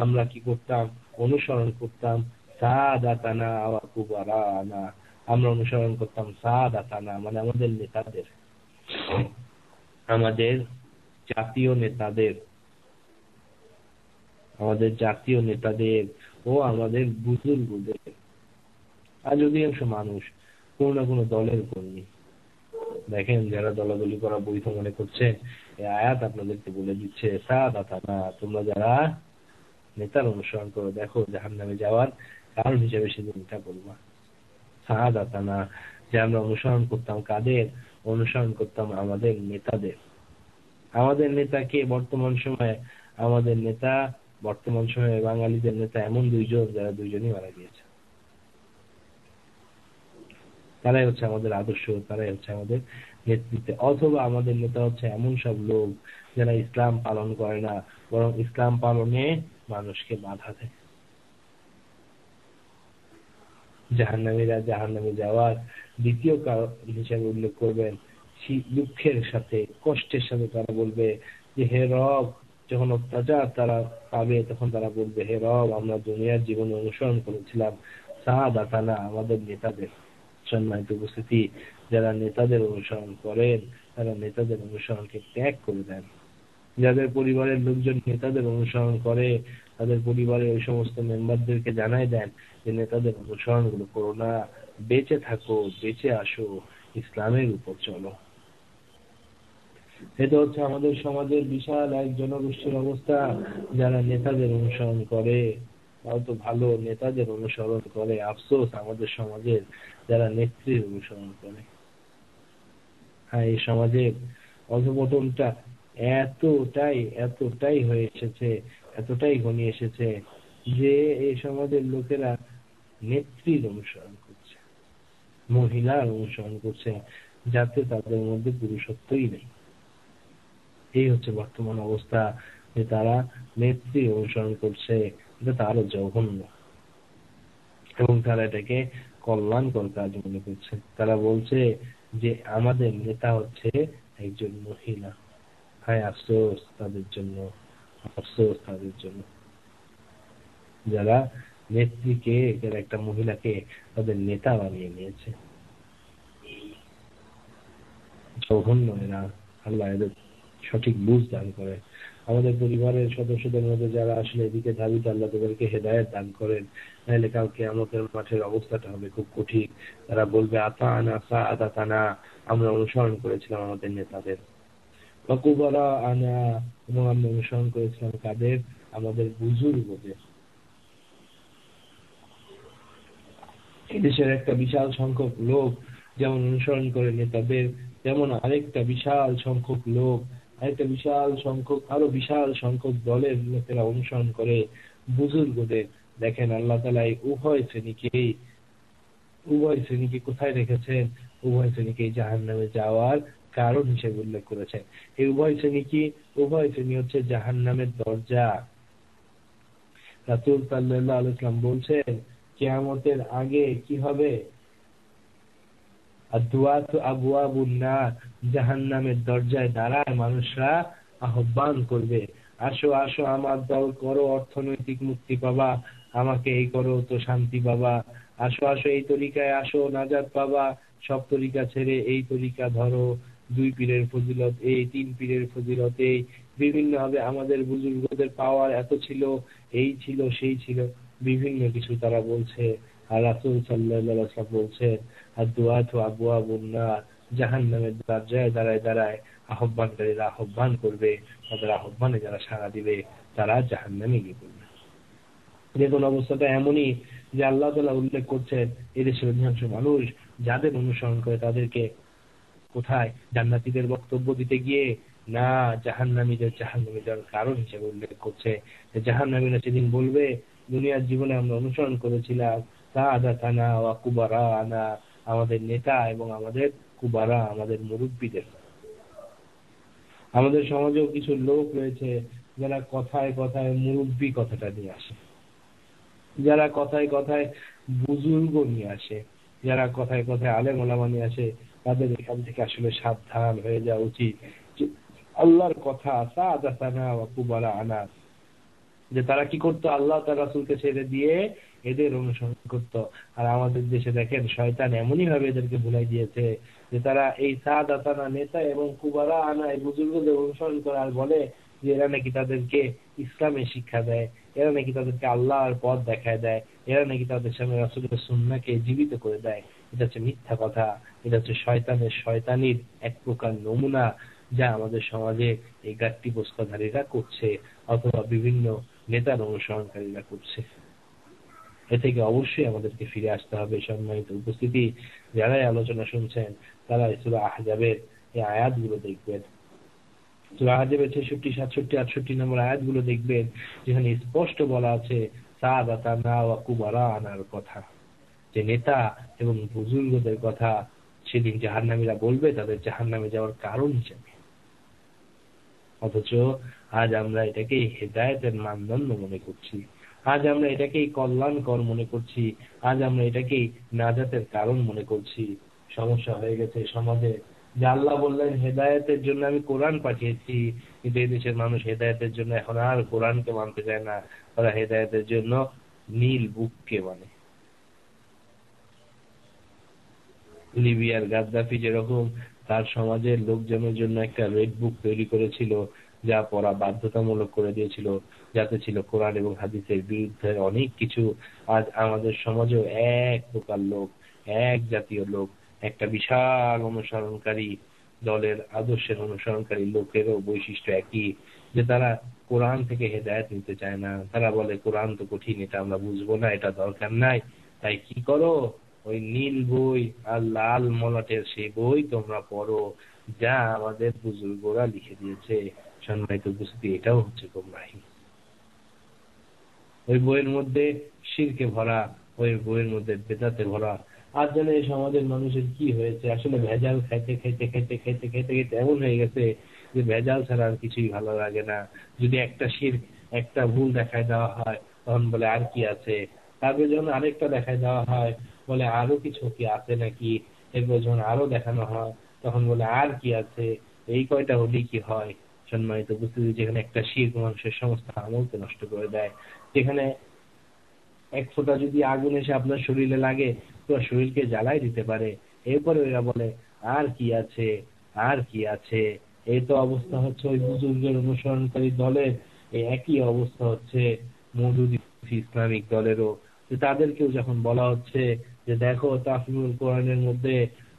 আমরা কি করতাম? অনুসরণ করতাম সাদাতানা ওয়া কুবারানা, আমরা অনুসরণ করতাম সাদাতানা মানে আমাদের নেতাদের, আমাদের জাতীয় নেতাদের, আমাদের জাতীয় নেতাদের ও আমাদের বুজুর্গদের। আর অধিকাংশ মানুষ কোন না কোন দলের কর্মী। দেখেন যারা দলাদলি করা বৈধ মনে করছে, এই আয়াত আপনাদেরকে বলে দিচ্ছে সাদাতানা, তোমরা যারা নেতার অনুসরণ করো, দেখো জাহান্নামে যাওয়ার কারণ হিসেবে সেদিন এটা বলবা সাদাতানা, যে আমরা অনুসরণ করতাম কাদের? অনুসরণ করতাম আমাদের নেতাদের। আমাদের নেতাকে বর্তমান সময়ে, আমাদের নেতা বর্তমান সময়ে বাঙালিদের নেতা এমন দুইজন যারা দুইজনই মারা গিয়েছে। তারাই হচ্ছে আমাদের আদর্শ, তারাই হচ্ছে আমাদের নেতৃত্বে। অথবা আমাদের নেতা হচ্ছে এমন সব লোক যারা ইসলাম পালন করে না, বরং ইসলাম পালনে মানুষকে বাধা দেয়। জাহান্নামীরা জাহান্নামে যাওয়ার দ্বিতীয় কারণ হিসেবে উল্লেখ করবেন দুঃখের সাথে, কষ্টের সাথে। তারা বলবে যে হে রব, যখন অত্যাচার তারা পাবে তখন তারা বলবে হে রব, আমরা দুনিয়ার জীবনে অনুসরণ করেছিলাম সাদাতানা, আমাদের নেতাদের। সম্মানিত উপস্থিতি, যারা নেতাদের অনুসরণ করেন তারা নেতাদের অনুসরণকে ত্যাগ করে দেন। যাদের পরিবারের লোকজন নেতাদের অনুসরণ করে, তাদের পরিবারের ওই সমস্ত মেম্বারদেরকে জানাই দেন যে নেতাদের অনুসরণ গুলো করো না, বেঁচে থাকো, বেঁচে আসো, ইসলামের উপর চলো। এটা হচ্ছে আমাদের সমাজের বিশাল এক জনগোষ্ঠীর অবস্থা। যারা নেতাদের অনুসরণ করে তাও তো ভালো, নেতাদের অনুসরণ করে। আফসোস আমাদের সমাজের যারা নেত্রীর অনুসরণ করে। হ্যাঁ, এই সমাজের অধঃপতনটা এতটাই হয়ে এসেছে, এতটাই ঘনিয়ে এসেছে যে এই সমাজের লোকেরা নেত্রীর অনুসরণ করছে, মহিলার অনুসরণ করছে, যাতে তাদের মধ্যে পুরুষত্বই নেই। এই হচ্ছে বর্তমান অবস্থা, যে তারা নেত্রী অনুসরণ করছে, এটা তারও জঘন্য, এবং তারা এটাকে কল্যাণকর কাজ মনে করছে। তারা বলছে যে আমাদের নেতা হচ্ছে একজন মহিলা। হায় আফসোস তাদের জন্য, আফসোস তাদের জন্য, যারা নেত্রীকে, যারা একটা মহিলাকে তাদের নেতা বানিয়ে নিয়েছে। জঘন্য এরা। আল্লাহ এদের সঠিক বুঝ দান করে। আমাদের পরিবারের সদস্যদের মধ্যে যারা আসলে এদিকে দাবি, আল্লাহ তাদেরকে হেদায়েত দান করেন, নাহলে কাল কিয়ামতের মাঠের অবস্থাটা হবে খুব কঠিন। তারা বলবে আতানা সাআদাতানা, আমরা অনুসরণ করেছিলাম আমাদের নেতাদের, ওয়া কুবারা আনা, এবং আমরা অনুসরণ করেছিলাম কাদের, আমাদের বুজুর্গদের। এদেশের একটা বিশাল সংখ্যক লোক যেমন অনুসরণ করে নেতাদের, যেমন আরেকটা বিশাল সংখ্যক লোক, আরেকটা বিশাল সংখ্যক, আরো বিশাল সংখ্যক দলের লোকেরা অনুসরণ করে বুজুর্গদের। দেখেন আল্লাহ তাআলা এই উভয় শ্রেণীকে কোথায় রেখেছেন? উভয় শ্রেণীকে জাহান্নামে যাওয়ার কারণ হিসেবে উল্লেখ করেছেন। এই উভয় শ্রেণী কি? উভয় শ্রেণী হচ্ছে জাহান্নামের দরজা। রাসূল সাল্লাল্লাহু আলাইহি ওয়াসাল্লাম বলছেন, কিয়ামতের আগে কি হবে? আদওয়াতু আবওয়াবুন নার, জাহান্নামের দরজায় দাঁড়ায় মানুষরা আহ্বান করবে, আসো আসো আমার দল করো, অর্থনৈতিক মুক্তি পাবা, আমাকে এই করো তো শান্তি পাবা, আসো আসো এই তরিকায় আসো, নাজাত পাবা, সব তরিকা ছেড়ে এই তরিকা ধরো, দুই পীরের ফজিলত এই, তিন পীরের ফজিলত এই, বিভিন্ন ভাবে আমাদের বুজুর্গদের পাওয়ার এত ছিল, এই ছিল সেই ছিল, বিভিন্ন কিছু তারা বলছে। আর রাসূল সাল্লাল্লাহু আলাইহি ওয়াসাল্লাম বলছেন, আদওয়াতু আবওয়াবুন নার, জাহান্নামের দরজায় দাঁড়ায় দাঁড়ায় আহ্বানকারীরা আহ্বান করবে, তাদের আহ্বানে যারা সাড়া দিবে তারা জাহান্নামে গিয়ে পড়বে। দেখুন অবস্থাটা এমনই যে আল্লাহ তাআলা উল্লেখ করছেন, এদেশের অধিকাংশ মানুষ যাদের অনুসরণ করে তাদেরকে কোথায়? জান্নাতীদের বক্তব্য দিতে গিয়ে না, জাহান্নামীদের জাহান্নামে যাওয়ার কারণ হিসেবে উল্লেখ করছে। জাহান্নামীরা সেদিন বলবে, দুনিয়ার জীবনে আমরা অনুসরণ করেছিলাম সাআদাতানা ওয়া কুবারানা, আমাদের নেতা এবং আমাদের কুবারা, আমাদের মুরব্বীদের। আমাদের সমাজেও কিছু লোক রয়েছে যারা কথায় কথায় মুরব্বী কথাটা নিয়ে আসে, যারা কথায় কথায় বুজুর্গ নিয়ে আসে, যারা কথায় কথায় আলেম ওলামা নিয়ে আসে, তাদের এখান থেকে আসলে সাবধান হয়ে যাওয়া উচিত। যে আল্লাহর কথা সাআদাতানা ওয়া কুবারা আনা, যে তারা কি করতো? আল্লাহ তার রাসূলকে ছেড়ে দিয়ে এদের অনুসরণ করতো। আর আমাদের দেশে দেখেন শয়তান এমনই ভাবে এদেরকে ভুলাই দিয়েছে যে তারা এই সাআদাতানা, নেতা এবং কুবারা আনা, এই বুজুর্গদের অনুসরণ করে আর বলে যে এরা নাকি তাদেরকে ইসলামের শিক্ষা দেয়, এরা নাকি তাদেরকে আল্লাহর পথ দেখায় দেয়, এরা নাকি তাদের সামনে রাসূলের সুন্নাহকে জীবিত করে দেয়। এটা হচ্ছে মিথ্যা কথা, এটা হচ্ছে শয়তানির এক প্রকার নমুনা, যা আমাদের সমাজে এই গাট্টি বস্তাধারীরা করছে, অথবা বিভিন্ন নেতার অনুসরণকারীরা করছে। এ থেকে অবশ্যই আমাদেরকে ফিরে আসতে হবে। সম্মানিত উপস্থিতি, যারাই আলোচনা শুনছেন তারা সূরা আহজাবের এই আয়াতগুলো দেখবেন, সূরা আহজাবের 66, 67, 68 নম্বর আয়াতগুলো দেখবেন, যেখানে স্পষ্ট বলা আছে সাআদাতানা ওয়া কুবারানার কথা, যে নেতা এবং বুজুর্গদের কথা সেদিন জাহান্নামীরা বলবে তাদের জাহান্নামে যাওয়ার কারণ হিসেবে। অথচ আজ আমরা এটাকে হেদায়েতের মানদণ্ড মনে করছি, আজ আমরা এটাকেই কল্যাণকর মনে করছি, আজ আমরা এটাকেই নাজাতের কারণ মনে করছি। সমস্যা হয়ে গেছে সমাজে। যে আল্লাহ বললেন হেদায়েতের জন্য আমি কোরআন পাঠিয়েছি, কিন্তু এই দেশের মানুষ হেদায়েতের জন্য এখন আর কোরআনকে মানতে চায় না, তারা হেদায়েতের জন্য নীল বুককে মানে। লিবিয়ার গাদ্দাফি যেরকম তার সমাজের লোকজনের জন্য একটা রেড বুক তৈরি করেছিল, যা পড়া বাধ্যতামূলক করে দিয়েছিল, যাতে ছিল কোরআন এবং হাদিসের বিরুদ্ধে অনেক কিছু। আজ আমাদের সমাজেও এক প্রকার লোক, এক জাতীয় লোক, একটা বিশাল অনুসরণকারী দলের আদর্শের অনুসরণকারী লোকেরও বৈশিষ্ট্য একই, যে তারা কোরআন থেকে হেদায়েত নিতে চায় না। তারা বলে কোরআন তো কঠিন, এটা আমরা বুঝবো না, এটা দরকার নাই, তাই কি করো, ওই নীল বই আর লাল মলাটের সেই বই তোমরা পড়ো, যা আমাদের বুজুর্গরা লিখে দিয়েছে। সম্মানিত উপস্থিতি, এটাও হচ্ছে গোমরাহি। ওই বইয়ের মধ্যে শিরকে ভরা, ওই বইয়ের মধ্যে বেদাতে ভরা। আর জানে এই সমাজের মানুষের কি হয়েছে, আসলে ভেজাল খাইতে খাইতে খাইতে খাইতে খাইতে খাইতে এমন হয়ে গেছে যে ভেজাল ছাড়া আর কিছুই ভালো লাগে না। যদি একটা একটা ভুল দেখায় দেওয়া হয় তখন বলে আর কি আছে, তারপরে যখন আরেকটা দেখায় দেওয়া হয় বলে আরো কিছু কি আছে নাকি, এরপর যখন আরো দেখানো হয় তখন বলে আর কি আছে, এই কয়টা হলেই কি হয়। সম্মানিত উপস্থিতি, যেখানে একটা শিরক মানুষের সমস্ত আমলকে নষ্ট করে দেয়, যেখানে এক ফোঁটা যদি আগুন এসে আপনার শরীরে লাগে পুরো শরীরকে জ্বালাই দিতে পারে, এরপরে ওরা বলে আর কি আছে, আর কি আছে। এই তো অবস্থা হচ্ছে ওই বুজুর্গের অনুসরণকারী দলের, এই একই অবস্থা হচ্ছে মওদুদি ইসলামিক দলেরও। যে তাদেরকেও যখন বলা হচ্ছে যে দেখো তাফসীরুল কোরআনের মধ্যে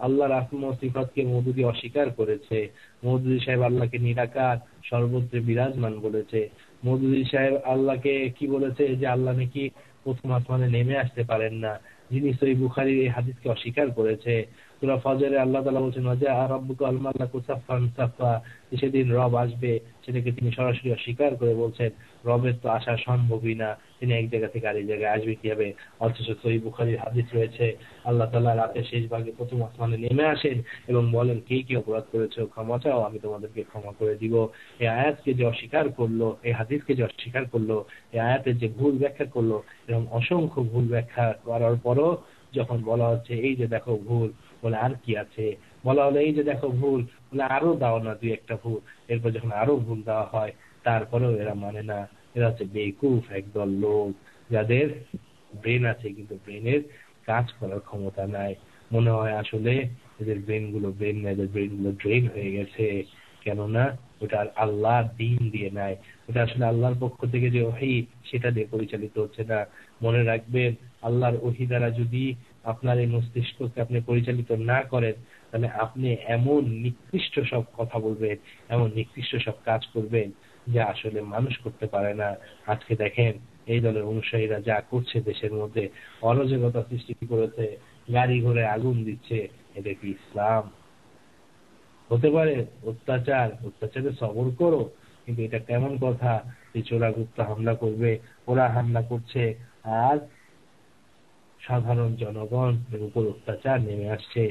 আল্লাহর আসমা ও সিফাতকে মওদুদি অস্বীকার করেছে, মওদুদি সাহেব আল্লাহকে নিরাকার সর্বত্র বিরাজমান বলেছে, মওদুদি সাহেব আল্লাহকে কি বলেছে যে আল্লাহ নাকি প্রথম আসমানে নেমে আসতে পারেন না, যিনি সহিহ বুখারীর এই হাদিসকে অস্বীকার করেছে। সূরা ফজরে আল্লাহ তাআলা বলেছেন ওয়াজা রাব্বুকা আল মালাকু সাফফান সাফফা, সেদিন রব আসবে, সেটাকে তিনি সরাসরি অস্বীকার করে বলছেন রবের তো আসা সম্ভবই না, তিনি এক জায়গা থেকে আরেক জায়গায় আসবে কিভাবে। অথচ সহিহ বুখারীর হাদিস রয়েছে আল্লাহ তাআলা রাতের শেষ ভাগে প্রথম আসমানে নেমে আসেন এবং বলেন কে কি অপরাধ করেছো ক্ষমা চাও, আমি তোমাদেরকে ক্ষমা করে দিব। এই আয়াতকে যে অস্বীকার করলো, এই হাদিসকে যে অস্বীকার করলো, এই আয়াতের যে ভুল ব্যাখ্যা করলো, এরকম অসংখ্য ভুল ব্যাখ্যা করার পরও যখন বলা হচ্ছে এই যে দেখো ভুল, বলে আর কি আছে, বলা হলো এই যে দেখো ভুল, বলে আরো দাও না দুই একটা ভুল, এরপর যখন আরো ভুল দেওয়া হয় তারপরেও এরা মানে না। এরা হচ্ছে বেকুফ একদল লোক, যাদের ব্রেন আছে কিন্তু ব্রেনের কাজ করার ক্ষমতা নাই। মনে হয় আসলে এদের ব্রেন না, এদের ব্রেন গুলো ড্রেন হয়ে গেছে, কেননা ওটা আল্লাহ দিন দিয়ে নাই, ওটা আসলে আল্লাহর পক্ষ থেকে যে ওহী সেটা দিয়ে পরিচালিত হচ্ছে না। মনে রাখবেন, আল্লাহর ওহী দ্বারা যদি আপনার এই মস্তিষ্ককে আপনি পরিচালিত না করেন, তাহলে আপনি এমন নিকৃষ্ট সব কথা বলবেন, এমন নিকৃষ্ট সব কাজ করবেন যা আসলে মানুষ করতে পারে না। আজকে দেখেন এই দলের অনুসারীরা যা করছে, দেশের মধ্যে অরাজকতা সৃষ্টি করেছে, গাড়ি ঘোড়ে আগুন দিচ্ছে, এটা কি ইসলাম হতে পারে? অত্যাচারে সবর করো, কিন্তু এটা কেমন কথা যে চোরা গুপ্তা হামলা করবে, ওরা হামলা করছে আর সাধারণ জনগণের উপর অত্যাচার নেমে আসছে।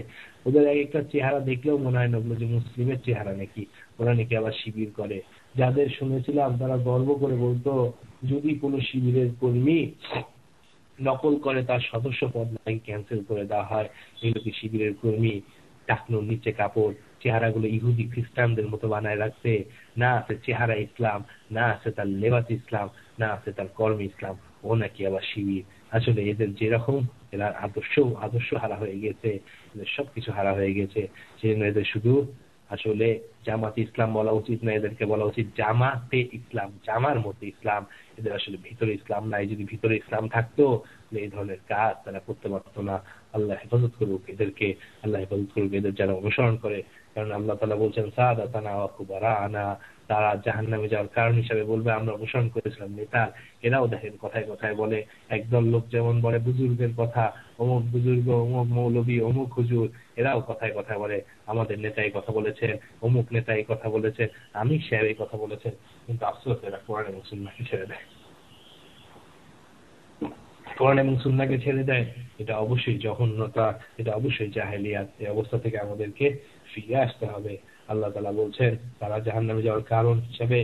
ওদের এক একটা চেহারা দেখলেও মনে হয় না ওগুলো যে মুসলিমের চেহারা নাকি, ওরা নাকি আবার শিবির করে। যাদের শুনেছিলাম তারা গর্ব করে বলতো যদি কোনো শিবিরের কর্মী নকল করে তার সদস্য পদ নাকি ক্যান্সেল করে দেওয়া হয়। এগুলো কি শিবিরের কর্মী? টাকনোর নিচে কাপড়, চেহারাগুলো ইহুদি খ্রিস্টানদের মতো বানায় রাখছে, না আছে চেহারা ইসলাম, না আছে তার লেবাস ইসলাম, না আছে তার কর্ম ইসলাম, ও নাকি আবার শিবির। আসলে এদের যেরকম, এরা আদর্শ হারা হয়ে গেছে, এদের সবকিছু হারা হয়ে গেছে। সেজন্য এদের শুধু আসলে জামাতে ইসলাম বলা উচিত না, এদেরকে বলা উচিত জামাতে ইসলাম, জামার মধ্যে ইসলাম। এদের আসলে ভিতরে ইসলাম নাই, যদি ভিতরে ইসলাম থাকতো তাহলে এই ধরনের কাজ তারা করতে পারতো না। আল্লাহ হেফাজত করুক এদেরকে, আল্লাহ হেফাজত করুক এদের যারা অনুসরণ করে। কারণ আল্লাহ তাআলা বলছেন সাদাতানা ওয়া কুবারানা, তারা জাহান্নামে যাওয়ার কারণ হিসেবে বলবে আমরা অনুসরণ করেছিলাম নেতার। এরাও দেখেন কথায় কথায় বলে, একদল লোক যেমন বলে বুজুর্গের কথা, অমুক বুজুর্গ, অমুক মৌলবী, অমুক হুজুর, এরাও কথায় কথায় বলে আমাদের নেতা এই কথা বলেছেন, অমুক নেতা এই কথা বলেছেন, আমির সাহেব এই কথা বলেছেন। কিন্তু আফসোস এরা কোরআন এবং সুন্নাহকে ছেড়ে দেয়, কোরআন এবং সুন্নাহকে ছেড়ে দেয়। এটা অবশ্যই জঘন্যতা, এটা অবশ্যই জাহেলিয়াত। এই অবস্থা থেকে আমাদেরকে ফিরে আসতে হবে। আল্লাহ তাআলা বলছেন তারা জাহান্নামে যাওয়ার কারণ হিসেবে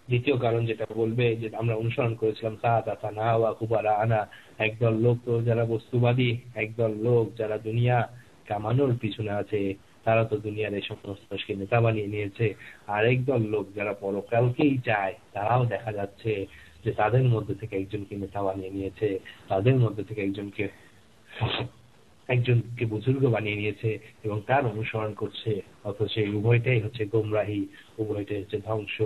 দ্বিতীয় কারণ যেটা বলবে যে আমরা অনুসরণ করেছিলাম সাদাতানা ওয়া কুবারানা, একদল লোক তো যারা বস্তুবাদী, একদল লোক যারা দুনিয়া কামানোর পিছনে আছে, তারা তো দুনিয়ার এই সমস্ত নেতা বানিয়ে নিয়েছে। আর একদল লোক যারা পরকালকেই চায়, তারাও দেখা যাচ্ছে যে তাদের মধ্যে থেকে একজনকে নেতা বানিয়ে নিয়েছে, তাদের মধ্যে থেকে একজনকে বুজুর্গ বানিয়ে নিয়েছে এবং তার অনুসরণ করছে। অথচ এই উভয়টাই হচ্ছে গোমরাহি, উভয়টাই হচ্ছে ধ্বংস,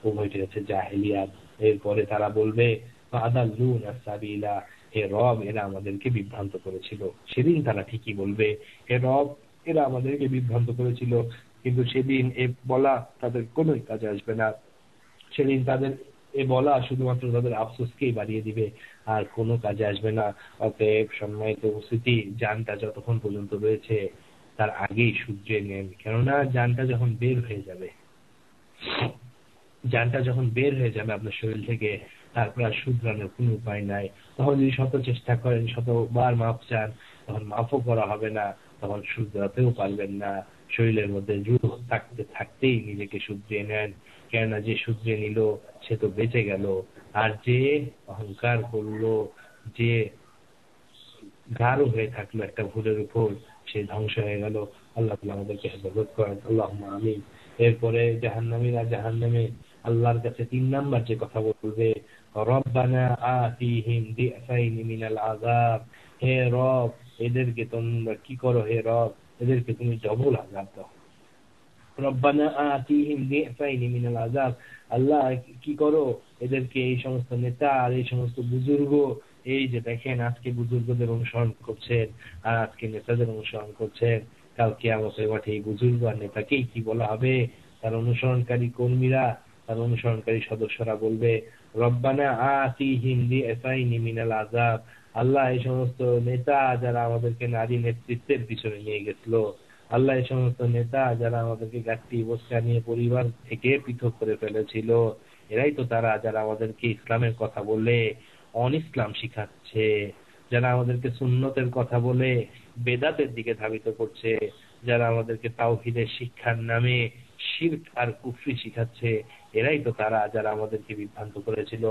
উভয়টাই হচ্ছে জাহেলিয়াত। এরপরে তারা বলবে ফাদাল্লুনা সাবিলা, হে রব এরা আমাদেরকে বিভ্রান্ত করেছিল। সেদিন তারা ঠিকই বলবে হে রব এরা আমাদেরকে বিভ্রান্ত করেছিল, কিন্তু সেদিন এ বলা তাদের কোনো কাজে আসবে না। সেদিন তাদের এ বলা শুধুমাত্র তাদের আফসোসকেই বাড়িয়ে দিবে, আর কোনো কাজে আসবে না। অতএব সম্মানিত উপস্থিতি, জানটা যতক্ষণ পর্যন্ত রয়েছে তার আগেই সূর্যে নেন, কেননা জানটা যখন বের হয়ে যাবে, জানটা যখন বের হয়ে যাবে আপনার শরীর থেকে, তারপর আর শুধরানোর কোনো উপায় নাই। তখন যদি শত চেষ্টা করেন, শতবার মাফ চান, তখন মাফও করা হবে না, তখন শুধরাতেও পারবেন না। শরীরের মধ্যে রূহ থাকতে থাকতেই নিজেকে শুধরিয়ে নেন, কেননা যে শুধরিয়ে নিল সে তো বেঁচে গেল, আর যে অহংকার করলো, যে গাঢ় হয়ে থাকলো একটা ভুলের উপর, সে ধ্বংস হয়ে গেল। আল্লাহ তাআলা আমাদেরকে হেফাজত করেন, আল্লাহুম্মা আমিন। এরপরে জাহান্নামীরা জাহান্নামে আল্লাহর কাছে 3 নাম্বার যে কথা বলবে, রব্বানা আতিহিম দিফাইনি মিনাল আযাব, হে রব এদেরকে তোমরা কি করো, হে রব এদেরকে তুমি ডবল আযাব দাও। রব্বানা আতিহিম দিফাইনি মিনাল আযাব, আল্লাহ কি করো এদেরকে, এই সমস্ত নেতা আর এই সমস্ত বুজুর্গ, এই যে দেখেন আজকে বুজুর্গদের অনুসরণ করছেন আর আজকে নেতাদের অনুসরণ করছেন, কাল কিয়ামতের মাঠে এই বুজুর্গ আর নেতাকেই কি বলা হবে? তার অনুসরণকারী কর্মীরা, তার অনুসরণকারী সদস্যরা বলবে, রব্বানা আতিহিম দিফাইনি মিনাল আযাব, আল্লাহ এই সমস্ত নেতা যারা আমাদেরকে নারী নেতৃত্বের পিছনে নিয়ে গেছিল, আল্লাহ এই সমস্ত নেতা যারা আমাদেরকে গাঠি বস্তা নিয়ে পরিবার থেকে পৃথক করে ফেলেছিল, এরাই তো তারা যারা আমাদেরকে ইসলামের কথা বলে অন ইসলাম শিখাচ্ছে, যারা আমাদেরকে সুন্নতের কথা বলে বেদাতের দিকে ধাবিত করছে, যারা আমাদেরকে তাওহীদের শিক্ষার নামে শিরক আর কুফরি শিখাচ্ছে, এরাই তো তারা যারা আমাদেরকে বিভ্রান্ত করেছিল।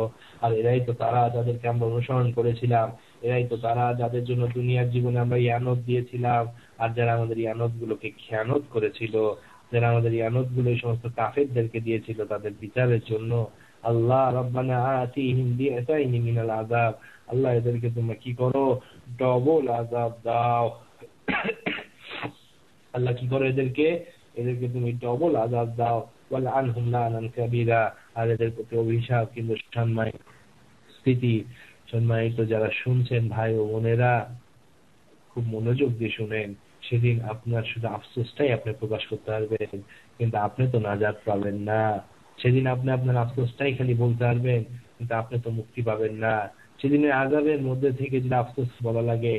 আর এরাই তো তারা যাদেরকে আমরা অনুসরণ করেছিলাম, এরাই তো তারা যাদের জন্য দুনিয়ার জীবনে আমরা ইয়ানত দিয়েছিলাম, আর যারা আমাদের ইয়ানত গুলোকে খেয়ানত করেছিল, যারা আমাদের ইয়ানত গুলো এই সমস্ত কাফেরদেরকে দিয়েছিল তাদের বিচারের জন্য। আল্লাহ রব্বানা আতিহিম দিফাইনি মিনাল আযাব, আল্লাহ এদেরকে তোমরা কি করো, ডবল আযাব দাও। আল্লাহ কি করো এদেরকে, এদেরকে তুমি ডবল আযাব দাও। ওয়াল আনহুম লানান কাবীরা, আর এদের প্রতি অভিশাপ কিন্তু সম্মানিত স্থিতি। সম্মানিত যারা শুনছেন ভাই ও বোনেরা, খুব মনোযোগ দিয়ে শুনেন। সেদিন আপনার শুধু আফসোসটাই আপনি প্রকাশ করতে পারবেন, কিন্তু আপনি তো নাজাত পাবেন না। সেদিন আপনি আপনার আফসোসটাই খালি বলতে পারবেন, কিন্তু আপনি তো মুক্তি পাবেন না। সেদিনের আযাবের মধ্যে থেকে যদি আফসোস বলা লাগে,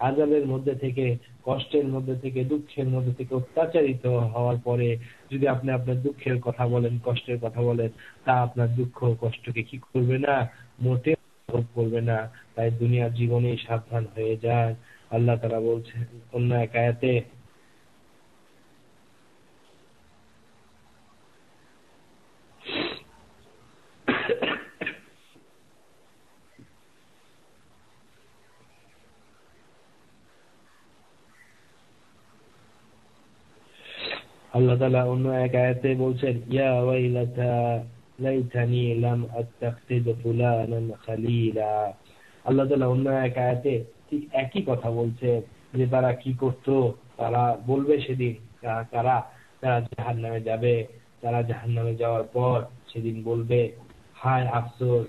আযাবের মধ্যে থেকে, কষ্টের মধ্যে থেকে, দুঃখের মধ্যে থেকে অত্যাচারিত হওয়ার পরে যদি আপনি আপনার দুঃখের কথা বলেন, কষ্টের কথা বলেন, তা আপনার দুঃখ কষ্টকে কি করবে না, মোটেও লাঘব করবে না। তাই দুনিয়ার জীবনে সাবধান হয়ে যান। আল্লাহ তাআলা বলছেন অন্য এক আয়াতে, আল্লাহ তাআলা অন্য এক আয়াতে বলছেন, ইয়া ওয়াইলাতা লাইতানি লাম আত্তাখিদ ফুলানান খালিলা। আল্লাহ তাআলা অন্য এক আয়াতে ঠিক একই কথা বলছে, যে তারা কি করতো, তারা বলবে সেদিন, তারা তারা জাহান্নামে যাবে, তারা জাহান্নামে যাওয়ার পর সেদিন বলবে, হায় আফসোস,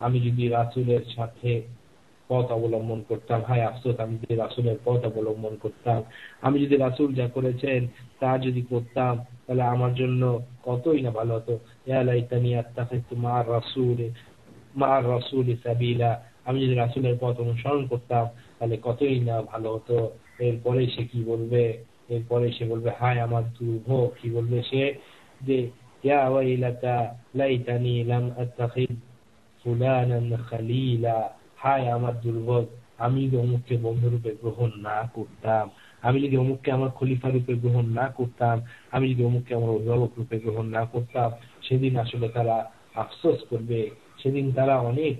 আমি যদি রাসূলের সাথে পথ অবলম্বন করতাম, হায় আফসোস আমি যদি রাসূলের পথ অবলম্বন করতাম, আমি যদি রাসূল যা করেছেন তা যদি করতাম, তাহলে আমার জন্য কতই না ভালো হতো। ইয়া লাইতানি আত্তাখিযতু মা'আর রাসূলি সাবিলা, আমি যদি রাসূলের পথ অনুসরণ করতাম তাহলে কতই না ভালো হতো। এরপরে সে কি বলবে, এরপরে সে বলবে হায় আমার দুর্ভোগ, কি বলবে সে, যে ইয়া ওয়াইলাতা লাইতানি লাম আত্তাখিদ ফুলানান খালিলা, হায় আমার দুর্ভোগ, আমি যদি অমুককে বন্ধুরূপে গ্রহণ না করতাম, আমি যদি অমুককে আমার খলিফা রূপে গ্রহণ না করতাম, আমি যদি অমুককে আমার অভিভাবক রূপে গ্রহণ না করতাম। সেদিন আসলে তারা আফসোস করবে, সেদিন তারা অনেক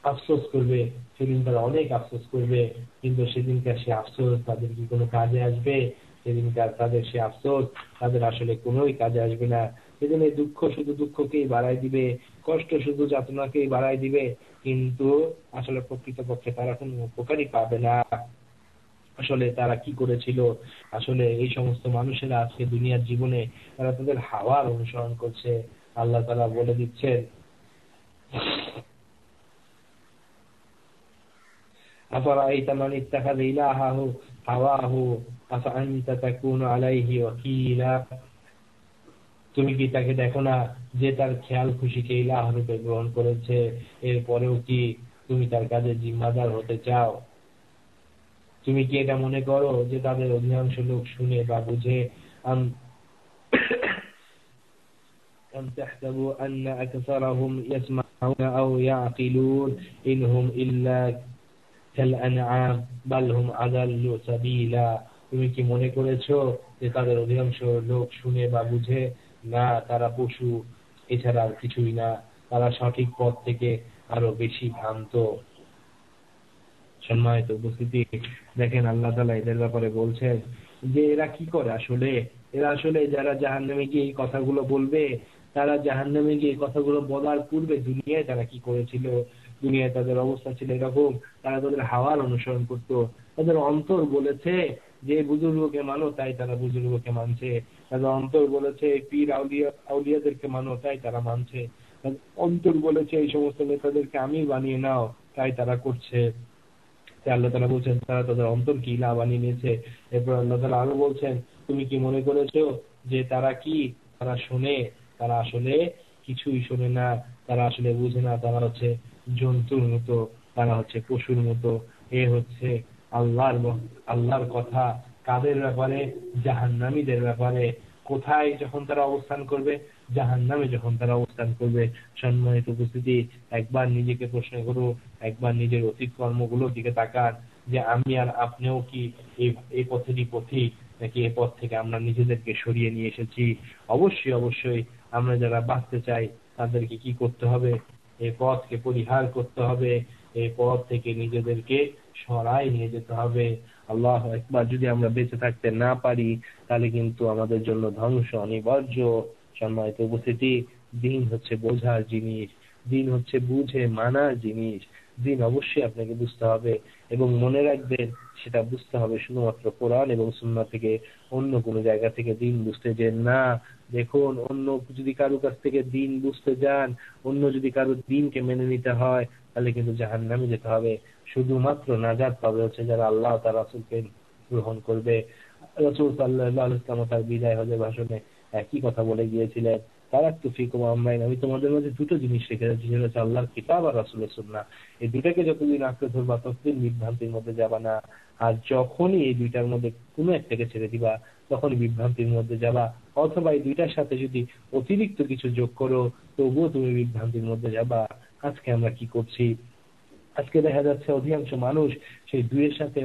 আফসোস করবে, সেদিন তারা অনেক আফসোস করবে, কিন্তু সেদিনকার সে আফসোস তাদের কি কোনো কাজে আসবে? সেদিনকার তাদের সে আফসোস তাদের আসলে কোনোই কাজে আসবে না। সেদিন এই দুঃখ শুধু দুঃখকেই বাড়ায় দিবে, কষ্ট শুধু যাতনাকেই বাড়ায় দিবে, কিন্তু আসলে প্রকৃতপক্ষে তারা কোনো উপকারই পাবে না। আসলে তারা কি করেছিল, আসলে এই সমস্ত মানুষেরা আজকে দুনিয়ার জীবনে তারা তাদের হাওয়ার অনুসরণ করছে। আল্লাহ তাআলা বলে দিচ্ছেন, আফারাআইতা মান ইত্তাখাযা ইলাহাহু হাওয়াহু আফাআনতা তাকুনু আলাইহি ওয়াকিলা, তুমি কি তাকে দেখো না যে তার খেয়াল খুশিকে ইলাহ রূপে গ্রহণ করেছে, এরপরেও কি তুমি তার কাজে জিম্মাদার হতে চাও? তুমি কি এটা মনে করো যে তাদের অধিকাংশ লোক শুনে বা বুঝে, আম তাহসাবু আন্না আকসারাহুম ইয়াসমা أو يعقلون إن هم إلا كالأنعام بل هم أضل سبيلا। তুমি কি মনে করেছো যে তাদের অধিকাংশ লোক শুনে বা বুঝে? না, তারা পশু এছাড়া আর কিছুই না, তারা সঠিক পথ থেকে আরো বেশি ভ্রান্ত। সম্মানিত উপস্থিতি, দেখেন আল্লাহ তাআলা এদের ব্যাপারে বলছেন যে এরা কি করে আসলে, এরা আসলে যারা জাহান্নামে গিয়ে এই কথাগুলো বলবে, তারা জাহান্নামে গিয়ে এই কথাগুলো বলার পূর্বে দুনিয়ায় তারা কি করেছিল? দুনিয়ায় তাদের অবস্থা ছিল এরকম, তারা তাদের হাওয়ার অনুসরণ করত। তাদের অন্তর বলেছে যে বুজুর্গকে মানো, তাই তারা বুজুর্গকে মানছে। তাদের অন্তর বলেছে পীর আউলিয়াদেরকে মানো, তাই তারা মানছে। তাদের অন্তর বলেছে এই সমস্ত নেতাদেরকে আমি বানিয়ে নাও, তাই তারা করছে। আল্লাহ তাআলা বলছেন তারা তাদের অন্তরকে ইলাহ বানিয়ে নিয়েছে। এরপর আল্লাহ তাআলা আরো বলছেন, তুমি কি মনে করেছো যে তারা কি, তারা শোনে? তারা আসলে কিছুই শোনে না, তারা আসলে বুঝে না, তারা হচ্ছে জন্তুর মতো, তারা হচ্ছে পশুর মতো। এ হচ্ছে আল্লাহর কথা কাদের ব্যাপারে? জাহান্নামীদের ব্যাপারে। কোথায় যখন তারা অবস্থান করবে? জাহান্নামে যখন তারা অবস্থান করবে। সম্মানিত উপস্থিতি, একবার নিজেকে প্রশ্ন করো, একবার নিজের অতীত কর্মগুলোর দিকে তাকান যে আমি আর আপনিও কি এই পথেরই পথিক, নাকি এই পথ থেকে আমরা নিজেদেরকে সরিয়ে নিয়ে এসেছি? অবশ্যই অবশ্যই আমরা যারা বাঁচতে চাই তাদেরকে কি করতে হবে? এই পথকে পরিহার করতে হবে, এই পথ থেকে নিজেদেরকে সরাই নিয়ে যেতে হবে। আল্লাহ একবার যদি আমরা বেঁচে থাকতে না পারি, তাহলে কিন্তু আমাদের জন্য ধ্বংস অনিবার্য। সম্মানিত উপস্থিতি, দিন হচ্ছে বোঝার জিনিস, দিন হচ্ছে বুঝে মানার জিনিস। দিন অবশ্যই আপনাকে বুঝতে হবে, এবং মনে রাখবেন সেটা বুঝতে হবে শুধুমাত্র কোরআন এবং সুন্নাহ থেকে, অন্য কোনো জায়গা থেকে দিন বুঝতে যে না। দেখুন, অন্য যদি কারো কাছ থেকে দিন বুঝতে যান, অন্য যদি কারো দিনকে মেনে নিতে হয়, তাহলে কিন্তু জাহান্নামে যেতে হবে। শুধুমাত্র নাজাত পাবে হচ্ছে যারা আল্লাহ তার রাসূলকে গ্রহণ করবে। রাসূল সাল্লাল্লাহু আলাইহি ওয়াসাল্লাম তার বিদায় হজের ভাষণে একই কথা বলে গিয়েছিলেন, তারাকতু ফীকুম আমরাইন, আমি তোমাদের মধ্যে দুটো জিনিস রেখে যাচ্ছি, সেটা হচ্ছে আল্লাহর কিতাব আর রাসূলের সুন্নাহ। এই দুটাকে যতদিন আঁকড়ে ধরবা ততদিন বিভ্রান্তির মধ্যে যাবা না। আর যখনই এই দুইটার মধ্যে কোনো একটাকে ছেড়ে দিবা, তখনই বিভ্রান্তির মধ্যে যাবা। অথবা এই দুইটার সাথে যদি অতিরিক্ত কিছু যোগ করো, তবুও তুমি বিভ্রান্তির মধ্যে যাবা। আজকে আমরা কি করছি? আজকে দেখা যাচ্ছে অধিকাংশ মানুষ সেই দুইয়ের সাথে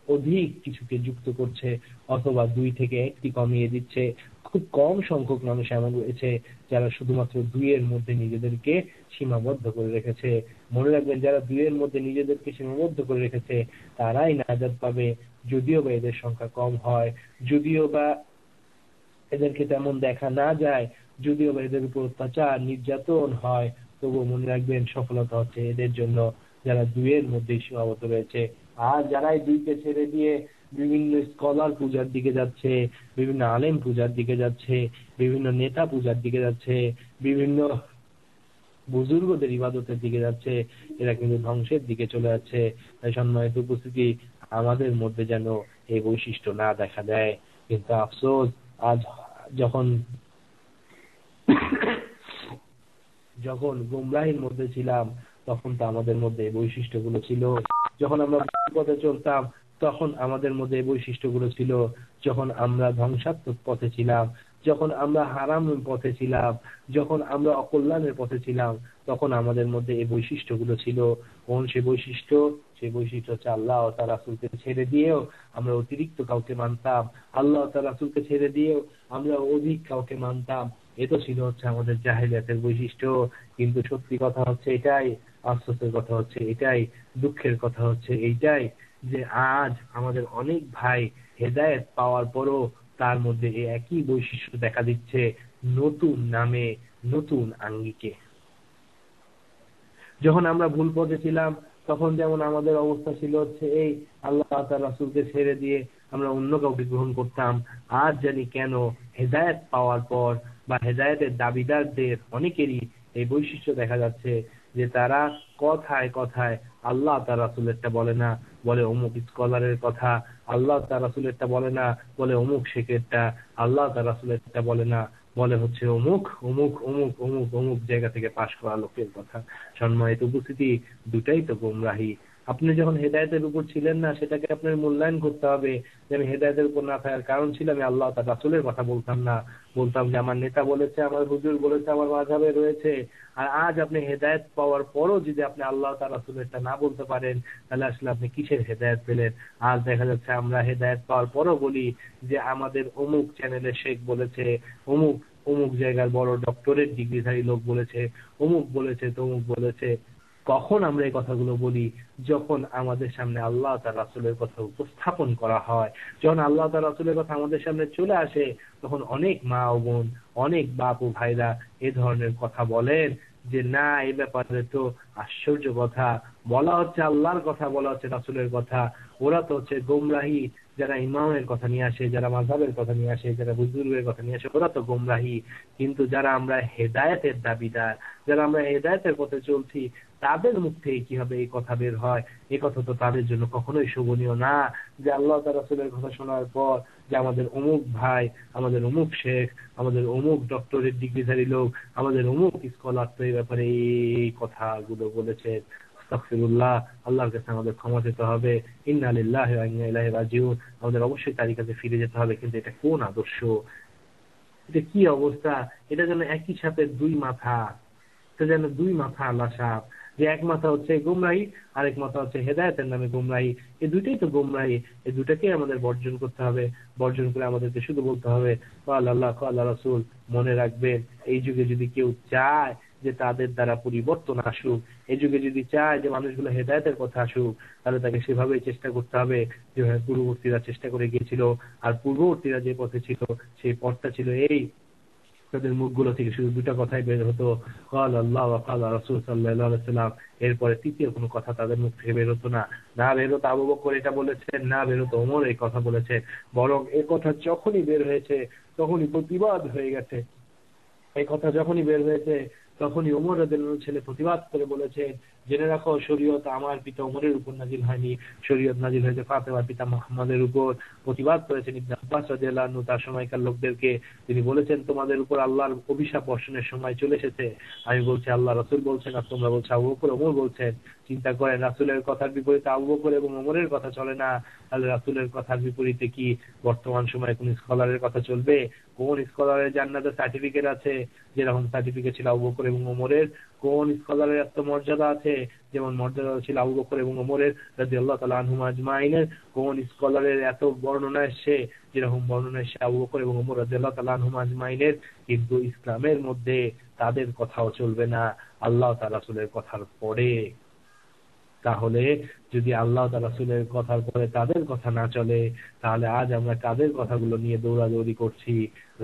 অধিক কিছুকে যুক্ত করছে, অথবা দুই থেকে একটি কমিয়ে দিচ্ছে। খুব কম সংখ্যক মানুষ এমন রয়েছে যারা শুধুমাত্র দুইয়ের মধ্যে নিজেদেরকে সীমাবদ্ধ করে রেখেছে। মনে রাখবেন, যারা দুইয়ের মধ্যে নিজেদেরকে সীমাবদ্ধ করে রেখেছে তারাই নাজাত পাবে। যদিও বা এদের সংখ্যা কম হয়, যদিও বা এদেরকে তেমন দেখা না যায়, যদিও বা এদের উপর অত্যাচার নির্যাতন হয়, তবুও মনে রাখবেন সফলতা হচ্ছে এদের জন্য যারা দুইয়ের মধ্যে সীমাবদ্ধ রয়েছে। আর যারা এই দুইকে ছেড়ে দিয়ে বিভিন্ন স্কলার পূজার দিকে যাচ্ছে, বিভিন্ন আলেম পূজার দিকে যাচ্ছে, বিভিন্ন নেতা পূজার দিকে যাচ্ছে, বিভিন্ন বুজুর্গদের ইবাদতের দিকে যাচ্ছে, এরা কিন্তু ধ্বংসের দিকে চলে যাচ্ছে। তাই সম্মানিত উপস্থিতি, আমাদের মধ্যে যেন এই বৈশিষ্ট্য না দেখা দেয়। কিন্তু আফসোস, আজ যখন যখন গুমরাহির মধ্যে ছিলাম, তখন তো আমাদের মধ্যে এই বৈশিষ্ট্যগুলো ছিল। যখন আমরা ভুল পথে চলতাম, তখন আমাদের মধ্যে এই বৈশিষ্ট্যগুলো ছিল। যখন আমরা ধ্বংসাত্মক পথে ছিলাম, যখন আমরা হারাম পথে ছিলাম, যখন আমরা অকল্যাণের পথে ছিলাম, তখন আমাদের মধ্যে এই বৈশিষ্ট্যগুলো ছিল। কোন সে বৈশিষ্ট্য? সেই বৈশিষ্ট্য হচ্ছে আল্লাহ ও তার রাসূলকে ছেড়ে দিয়েও আমরা অতিরিক্ত কাউকে মানতাম, আল্লাহ ও তার রাসূলকে ছেড়ে দিয়েও আমরা অধিক কাউকে মানতাম। এ তো ছিল হচ্ছে আমাদের জাহেলিয়াতের বৈশিষ্ট্য। কিন্তু সত্যি কথা হচ্ছে এটাই, আফসোসের কথা হচ্ছে এটাই, দুঃখের কথা হচ্ছে এইটাই, যে আজ আমাদের অনেক ভাই হেদায়েত পাওয়ার পরও তার মধ্যে এই একই বৈশিষ্ট্য দেখা দিচ্ছে, নতুন নামে, নতুন আঙ্গিকে। যখন আমরা ভুল পথে ছিলাম, তখন যেমন আমাদের অবস্থা ছিল হচ্ছে এই, আল্লাহ তার রাসূলকে ছেড়ে দিয়ে আমরা অন্য কাউকে গ্রহণ করতাম। আজ জানি কেন হেদায়েত পাওয়ার পর বা হেদায়েতের দাবিদারদের অনেকেরই এই বৈশিষ্ট্য দেখা যাচ্ছে, যে তারা কথায় কথায় আল্লাহ তার রাসূলেরটা বলে না, বলে অমুক স্কলারের কথা। আল্লাহ তার রাসূলেরটা বলে না, বলে অমুক শেখেরটা। আল্লাহ তার রাসূলেরটা বলে না, বলে হচ্ছে অমুক অমুক অমুক অমুক অমুক জায়গা থেকে পাশ করা লোকের কথা। সম্মানিত উপস্থিতি, দুটাই তো গোমরাহি। আপনি যখন হেদায়েতের উপর ছিলেন না, সেটাকে আপনার মূল্যায়ন করতে হবে যে আমি হেদায়েতের উপর না থাকার কারণ ছিল আমি আল্লাহ তার রাসূলের কথা বলতাম না, বলতাম যে আমার নেতা বলেছে, আমার হুজুর বলেছে, আমার মাযহাবে রয়েছে। আর আজ আপনি হেদায়েত পাওয়ার পরও যদি আপনি আল্লাহ তার রাসূলেরটা না বলতে পারেন, তাহলে আসলে আপনি কিসের হেদায়েত পেলেন? আজ দেখা যাচ্ছে আমরা হেদায়েত পাওয়ার পরও বলি যে আমাদের অমুক চ্যানেলের শেখ বলেছে, অমুক অমুক জায়গার বড় ডক্টরেট ডিগ্রিধারী লোক বলেছে, অমুক বলেছে, তমুক বলেছে। কখন আমরা এই কথাগুলো বলি? যখন আমাদের সামনে আল্লাহ তার রাসূলের কথা উপস্থাপন করা হয়, যখন আল্লাহ তার রাসূলের কথা আমাদের সামনে চলে আসে, তখন অনেক মা ও বোন, অনেক বাপ ও ভাইরা এ ধরনের কথা বলেন যে না, এই ব্যাপারে তো আশ্চর্য কথা বলা হচ্ছে, আল্লাহর কথা বলা হচ্ছে, রাসূলের কথা, ওরা তো হচ্ছে গোমরাহি। যারা ইমামের কথা নিয়ে আসে, যারা মাযহাবের কথা নিয়ে আসে, যারা বুজুর্গের কথা নিয়ে আসে, ওরা তো গোমরাহি। কিন্তু যারা আমরা হেদায়েতের দাবিদার, যারা আমরা হেদায়েতের পথে চলছি, তাদের মুখ থেকে কিভাবে এই কথা বের হয়? এই কথা তো তাদের জন্য কখনোই শোভনীয় না, যে আল্লাহ তার রাসূলের কথা শোনার পর যে আমাদের অমুক ভাই, আমাদের অমুক শেখ, আমাদের অমুক ডক্টরেট ডিগ্রিধারী লোক, আমাদের অমুক স্কলার তো এই ব্যাপারে এই কথাগুলো বলেছে। আস্তাগফিরুল্লাহ, আল্লাহর কাছে আমাদের ক্ষমা চেতে হবে। ইন্না লিল্লাহি ওয়া ইন্না ইলাইহি রাজিউন। আমাদের অবশ্যই তারই কাছে ফিরে যেতে হবে। কিন্তু এটা কোন আদর্শ? এটা কি অবস্থা? এটা যেন একই সাথে দুই মাথা, এটা যেন দুই মাথা আল্লাহ সাপ, যে এক মাথা হচ্ছে গুমরাহি, আরেক মাথা হচ্ছে হেদায়েতের নামে গুমরাহি। এই দুইটাই তো গুমরাহি। এই দুটাকে আমাদের বর্জন করতে হবে। বর্জন করে আমাদেরকে শুধু বলতে হবে ক্বাল আল্লাহ ক্বাল রাসূল। মনে রাখবেন, এই যুগে যদি কেউ চায় যে তাদের দ্বারা পরিবর্তন আসুক, এই যুগে যদি চায় যে মানুষগুলো হেদায়েতের কথা আসুক, তাহলে তাকে সেভাবেই চেষ্টা করতে হবে যেভাবে পূর্ববর্তীরা চেষ্টা করে গিয়েছিল। আর পূর্ববর্তীরা যে পথে ছিল, সেই পথটা ছিল এই, তাদের মুখগুলো থেকে শুধু দুটা কথাই বের হতো, ক্বাল আল্লাহ ওয়া ক্বাল রাসূল সাল্লাল্লাহু আলাইহি ওয়াসাল্লাম। এরপরে তৃতীয় কোনো কথা তাদের মুখ থেকে বের হতো না। না বের হতো আবু বকর এটা বলেছেন, না বের হতো ওমর এই কথা বলেছে। বরং এই কথা যখনই বের হয়েছে, তখনই প্রতিবাদ হয়ে গেছে। এই কথা যখনই বের হয়েছে, তখনই ওমর রাদিয়াল্লাহু ছেলে প্রতিবাদ করে বলেছে, জেনে রাখো শরীয়ত আমার পিতা ওমরের উপর নাজিল হয়নি, শরীয়ত নাজিল হয়েছে ফাতেমার পিতা মুহাম্মাদের উপর। প্রতিবাদ করেছেন ইবনে আব্বাস রাদিয়াল্লাহু আনহু তার সময়কার লোকদেরকে। তিনি বলেছেন, তোমাদের উপর আল্লাহর অভিশাপ বর্ষণের সময় চলে এসেছে। আমি বলছি আল্লাহ রাসূল বলছেন, আর তোমরা বলছো আবু বকর ওমর বলছেন। চিন্তা করেন, রাসূলের কথার বিপরীতে আবু বকর এবং ওমরের কথা চলে না, তাহলে রাসূলের কথার বিপরীতে কি বর্তমান সময়ে কোন স্কলারের কথা চলবে? কোন স্কলারের জান্নাতের সার্টিফিকেট আছে যেরকম সার্টিফিকেট ছিল আবু বকর এবং ওমরের? কোন স্কলারের এত মর্যাদা আছে যেমন মর্যাদা ছিল আবু বকর এবং ওমরের রাদিয়াল্লাহু তাআলা আনহুম আজমাইনের? কোন স্কলারের এত বর্ণনা এসেছে যেরকম বর্ণনা এসেছে আবু বকর এবং ওমর রাদিয়াল্লাহু তাআলা আনহুম আজমাইনের? কিন্তু ইসলামের মধ্যে তাদের কথাও চলবে না আল্লাহ তাআলা রাসূলের কথার পরে। তাহলে যদি আল্লাহ তাআলা রাসূলের কথার পরে তাদের কথা না চলে, তাহলে আজ আমরা কাদের কথাগুলো নিয়ে দৌড়াদৌড়ি করছি,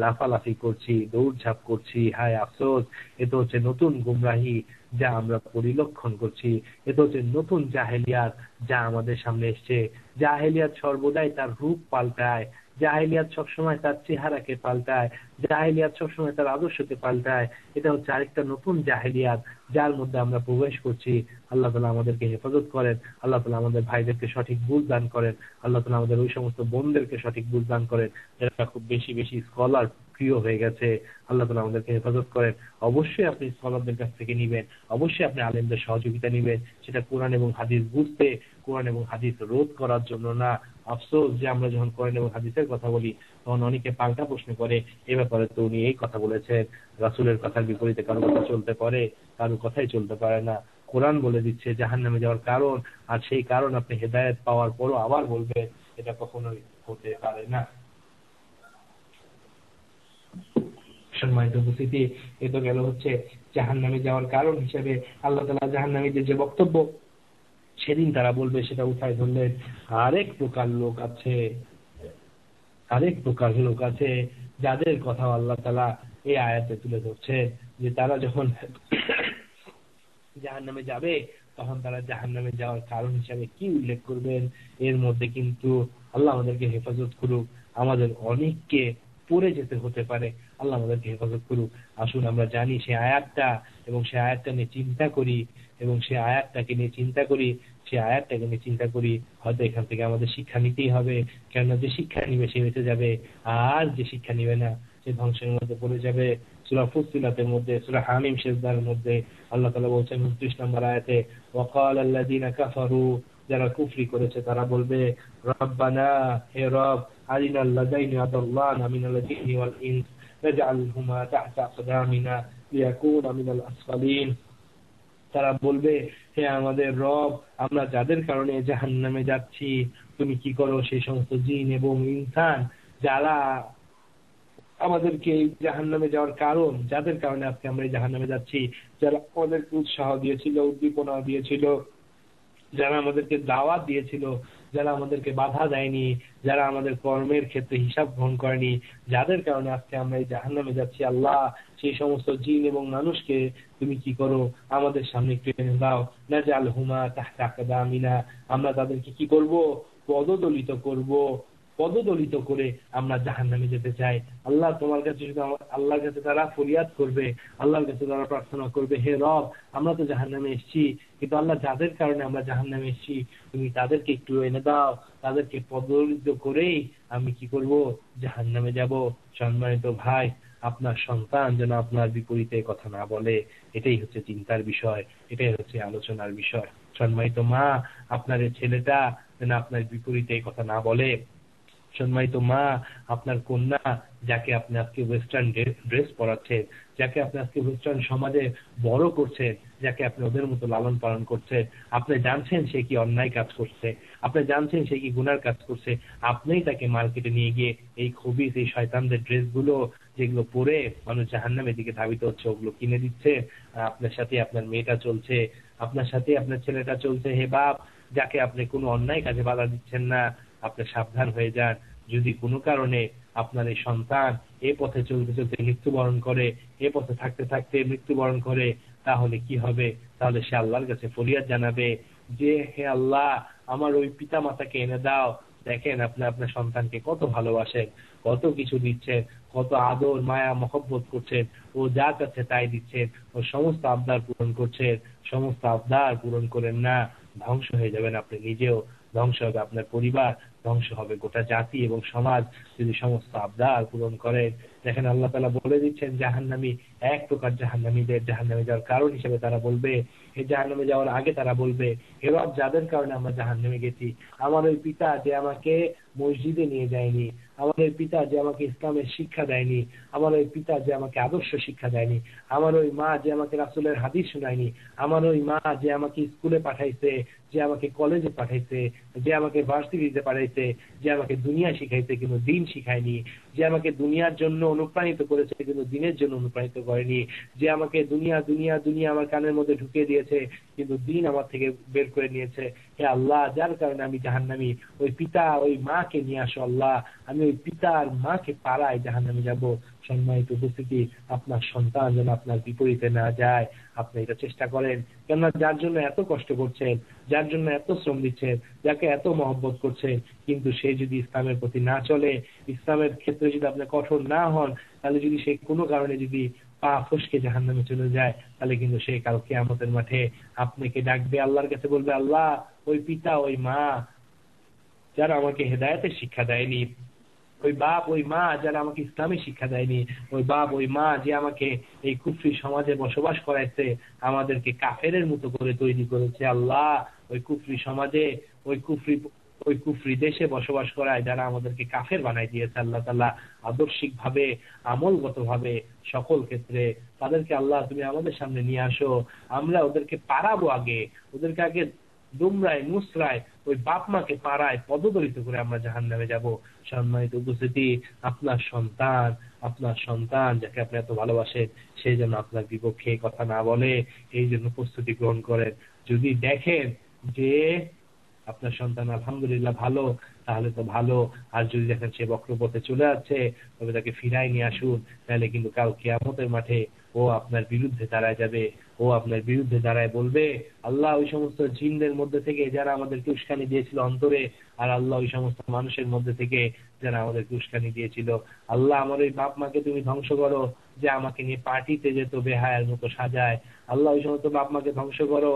লাফালাফি করছি, দৌড়ঝাঁপ করছি? হায় আফসোস! এ তো হচ্ছে নতুন গুমরাহি যা আমরা পরিলক্ষণ করছি। এ তো হচ্ছে নতুন জাহেলিয়াত যা আমাদের সামনে এসছে। জাহেলিয়াত সর্বদাই তার রূপ পাল্টায়, জাহেলিয়াত সবসময় তার চেহারাকে পাল্টায়, জাহেলিয়াত সবসময় তার আদর্শকে পাল্টায়। এটা হচ্ছে আরেকটা নতুন জাহেলিয়াত যার মধ্যে আমরা প্রবেশ করছি। আল্লাহ তাআলা আমাদেরকে হেফাজত করেন, আল্লাহ তাআলা আমাদের ভাইদেরকে সঠিক বুঝ দান করেন, আল্লাহ তাআলা আমাদের ওই সমস্ত বোনদেরকে সঠিক বুঝ দান করেন যারা খুব বেশি বেশি স্কলার প্রিয় হয়ে গেছে। আল্লাহ তাআলা আমাদেরকে হেফাজত করেন। অবশ্যই আপনি স্কলারদের কাছ থেকে নিবেন, অবশ্যই আপনি আলেমদের সহযোগিতা নিবেন, সেটা কোরআন এবং হাদিস বুঝতে, কোরআন এবং হাদিস রোধ করার জন্য না। আফসোস যে আমরা যখন কোরআন এবং হাদিসের কথা বলি, তখন অনেকে পাল্টা প্রশ্ন করে, এ ব্যাপারে তো উনি এই কথা বলেছেন। রাসূলের কথার বিপরীতে কারো কথা চলতে পারে, কারো কথাই চলতে পারে না। কোরআন বলে দিচ্ছে জাহান্নামে যাওয়ার কারণ, আর সেই কারণ আপনি হেদায়েত পাওয়ার পরও আবার বলবেন, এটা কখনোই হতে পারে না। সম্মানিত উপস্থিতি, এ তো গেল হচ্ছে জাহান্নামে যাওয়ার কারণ হিসেবে আল্লাহ তাআলা জাহান্নামীদের যে বক্তব্য সেদিন তারা বলবে, সেটা উঠায় ধরলেন। আরেক প্রকার লোক আছে, আরেক প্রকার লোক আছে যাদের কথা আল্লাহ তাআলা এই আয়াতে তুলে ধরছেন, যে তারা যখন জাহান্নামে যাবে, তখন তারা জাহান্নামে যাওয়ার কারণ হিসাবে কি উল্লেখ করবেন? এর মধ্যে কিন্তু আল্লাহ আমাদেরকে হেফাজত করুক, আমাদের অনেককে পড়ে যেতে হতে পারে। আল্লাহ আমাদেরকে হেফাজত করুক। আসুন আমরা জানি সেই আয়াতটা, এবং সেই আয়াতটা নিয়ে চিন্তা করি, এবং সেই আয়াতটাকে নিয়ে চিন্তা করি, সেই আয়াতটাকে নিয়ে চিন্তা করি। হয়তো এখান থেকে আমাদের শিক্ষা নিতেই হবে, কেননা যে শিক্ষা নিবে সে বেঁচে যাবে, আর যে শিক্ষা নিবে না সে ধ্বংসের মধ্যে পড়ে যাবে। সূরা ফুসসিলাতের মধ্যে, সূরা হামিম সিজদার মধ্যে আল্লাহ তাআলা বলছেন 29 নম্বর আয়াতে, ওয়াকাল আল্লাযীনা কাফারু যারা কুফরি করেছে তারা বলবে রব্বানা, হে রব, আরিনাল লাযাইনি আদাল্লানা মিনাল জিন্নি ওয়াল ইনস নাজআলহুমা তাহতা আকদামিনা লিয়াকুনা মিনাল আসফালিন। তারা বলবে, হে আমাদের রব, আমরা যাদের কারণে জাহান্নামে যাচ্ছি তুমি কি করো সেই সমস্ত জিন এবং ইনসান যারা আমাদেরকে এই জাহান্নামে যাওয়ার কারণ, যাদের কারণে আজকে আমরা এই জাহান্নামে যাচ্ছি, যারা আমাদেরকে উৎসাহ দিয়েছিল, উদ্দীপনা দিয়েছিল, যারা আমাদেরকে দাওয়াত দিয়েছিল, যারা আমাদেরকে বাধা দেয়নি, যারা আমাদের কর্মের ক্ষেত্রে হিসাব গ্রহণ করেনি, যাদের কারণে আজকে আমরা এই জাহান্নামে যাচ্ছি, আল্লাহ সেই সমস্ত জিন এবং মানুষকে তুমি কি করো আমাদের সামনে একটু এনে দাও। নাজআলহুমা তাহতা আকদামিনা, আমরা তাদেরকে কি করব, পদদলিত করব, পদদলিত করে আমরা জাহান্নামে যেতে চাই। আল্লাহ তোমার কাছে শুধু আল্লাহর কাছে তারা ফরিয়াদ করবে, আল্লাহর কাছে তারা প্রার্থনা করবে, হে রব, আমরা তো জাহান্নামে এসেছি, কিন্তু আল্লাহ যাদের কারণে আমরা জাহান্নামে এসেছি তুমি তাদেরকে একটু এনে দাও, তাদেরকে পদদলিত করেই আমি কি করব, জাহান্নামে যাব। সম্মানিত ভাই, আপনার সন্তান যেন আপনার বিপরীতে কথা না বলে, এটাই হচ্ছে চিন্তার বিষয়, এটাই হচ্ছে আলোচনার বিষয়। সম্মানিত মা, আপনার এই ছেলেটা যেন আপনার বিপরীতে কথা না বলে। সম্মানিত মা, আপনার কন্যা যাকে আপনি আজকে ওয়েস্টার্ন ড্রেস পরাচ্ছেন, যাকে আপনি আজকে ওয়েস্টার্ন সমাজে বড় করছেন, যাকে আপনি ওদের মতো লালন পালন করছেন, আপনি জানছেন সে কি অন্যায় কাজ করছে, আপনি জানছেন সে কি গুনার কাজ করছে, আপনিই তাকে মার্কেটে নিয়ে গিয়ে এই খবিস, এই শয়তানদের ড্রেসগুলো যেগুলো পরে মানুষ জাহান্নামের দিকে ধাবিত হচ্ছে ওগুলো কিনে দিচ্ছে। আপনার সাথে আপনার মেয়েটা চলছে, আপনার সাথে আপনার ছেলেটা চলছে। হে বাপ, যাকে আপনি কোনো অন্যায় কাজে বাধা দিচ্ছেন না, আপনি সাবধান হয়ে যান। যদি কোনো কারণে আপনার এই সন্তান এ পথে চলতে চলতে মৃত্যুবরণ করে, এ পথে থাকতে থাকতে মৃত্যুবরণ করে, তাহলে কি হবে? তাহলে সে আল্লাহর কাছে ফরিয়াদ জানাবে যে, হে আল্লাহ, আমার ওই পিতা মাতাকে এনে দাও। দেখেন আপনি আপনার সন্তানকে কত ভালোবাসেন, কত কিছু দিচ্ছেন, কত আদর মায়া মহব্বত করছেন, ও যা চাচ্ছে তাই দিচ্ছেন, ও সমস্ত আবদার পূরণ করছেন। সমস্ত আবদার পূরণ করেন না, ধ্বংস হয়ে যাবেন আপনি নিজেও, ধ্বংস হবে আপনার পরিবার, ধ্বংস হবে গোটা জাতি এবং সমাজ যদি সমস্ত আবদার পূরণ করেন। দেখেন আল্লাহ তাআলা বলে দিচ্ছেন, জাহান্নামী এক প্রকার জাহান্নামীদের জাহান্নামে যাওয়ার কারণ হিসেবে তারা বলবে, এই জাহান্নামে যাওয়ার আগে তারা বলবে, হে রব, যাদের কারণে আমরা জাহান্নামে গেছি, আমার ওই পিতা যে আমাকে মসজিদে নিয়ে যায়নি, আমার ওই পিতা যে আমাকে ইসলামের শিক্ষা দেয়নি, আমার ওই পিতা যে আমাকে আদর্শ শিক্ষা দেয়নি, আমার ওই মা যে আমাকে রাসূলের হাদিস শোনায়নি, আমার ওই মা যে আমাকে স্কুলে পাঠাইছে, যে আমাকে কলেজে পাঠাইছে, যে আমাকে ভার্সিটিতে পাঠাইছে, যে আমাকে দুনিয়া শিখাইছে কিন্তু দিন শিখায়নি, যে আমাকে দুনিয়ার জন্য অনুপ্রাণিত করেছে কিন্তু দিনের জন্য অনুপ্রাণিত করেনি, যে আমাকে দুনিয়া দুনিয়া দুনিয়া আমার কানের মধ্যে ঢুকিয়ে দিয়েছে কিন্তু দিন আমার থেকে বের করে নিয়েছে। হে আল্লাহ, যার কারণে আমি জাহান্নামী, ওই পিতা ওই মাকে নিয়ে আসো আল্লাহ, আমি ওই পিতা আর মাকে পাড়ায় জাহান্নামে যাব। সম্মানিত উপস্থিতি, আপনার সন্তান যেন আপনার বিপরীতে না যায়, আপনি এটা চেষ্টা করেন। কেননা যার জন্য এত কষ্ট করছেন, যার জন্য এত শ্রম দিচ্ছেন, যাকে এত মহব্বত করছেন, কিন্তু সে যদি ইসলামের প্রতি না চলে, ইসলামের ক্ষেত্রে যদি আপনি কঠোর না হন, তাহলে যদি সে কোনো কারণে যদি পা ফসকে জাহান্নামে চলে যায়, তাহলে কিন্তু সে কাল কিয়ামতের মাঠে আপনাকে ডাকবে, আল্লাহর কাছে বলবে, আল্লাহ, ওই পিতা ওই মা যারা আমাকে হেদায়েতের শিক্ষা দেয়নি, ওই বাপ ওই মা যারা আমাকে ইসলামী শিক্ষা দেয়নি, ওই বাপ ওই মা যে আমাকে এই কুফরি সমাজে বসবাস করাইছে, আমাদেরকে কাফেরের মতো করে তৈরি করেছে, আল্লাহ, ওই কুফরি সমাজে ওই কুফরি দেশে বসবাস করায় যারা আমাদেরকে কাফের বানাই দিয়েছে, আল্লাহ তাআলা আদর্শিক ভাবে আমলগত ভাবে সকল ক্ষেত্রে তাদেরকে আল্লাহ তুমি আমাদের সামনে নিয়ে আসো, আমরা ওদেরকে পারাবো, আগে ওদেরকে আগে দুমরায় মুসরায় ওই বাপ মাকে পাড়ায় পদদলিত করে আমরা জাহান্নামে যাব। সম্মানিত উপস্থিতি, আপনার সন্তান যাকে আপনি এত ভালোবাসেন, সে যেন আপনার বিপক্ষে কথা না বলে, এই জন্য প্রস্তুতি গ্রহণ করেন। যদি দেখেন যে আপনার সন্তান আলহামদুলিল্লাহ ভালো, তাহলে তো ভালো, আর যদি দেখেন সে বক্রপথে চলে যাচ্ছে, তবে তাকে ফিরাই নিয়ে আসুন, তাহলে কিন্তু কাল কিয়ামতের মাঠে ও আপনার বিরুদ্ধে দাঁড়ায় যাবে, ও আপনার বিরুদ্ধে দাঁড়ায় বলবে, আল্লাহ, ওই সমস্ত জিনদের মধ্যে থেকে যারা আমাদেরকে উস্কানি দিয়েছিল অন্তরে, আর আল্লাহ ওই সমস্ত মানুষের মধ্যে থেকে যারা আমাদেরকে উস্কানি দিয়েছিল, আল্লাহ, আমার ওই বাপ মাকে তুমি ধ্বংস করো যে আমাকে নিয়ে পার্টিতে যেত বেহায়ার মতো সাজায়, আল্লাহ, ওই সমস্ত বাপ মাকে ধ্বংস করো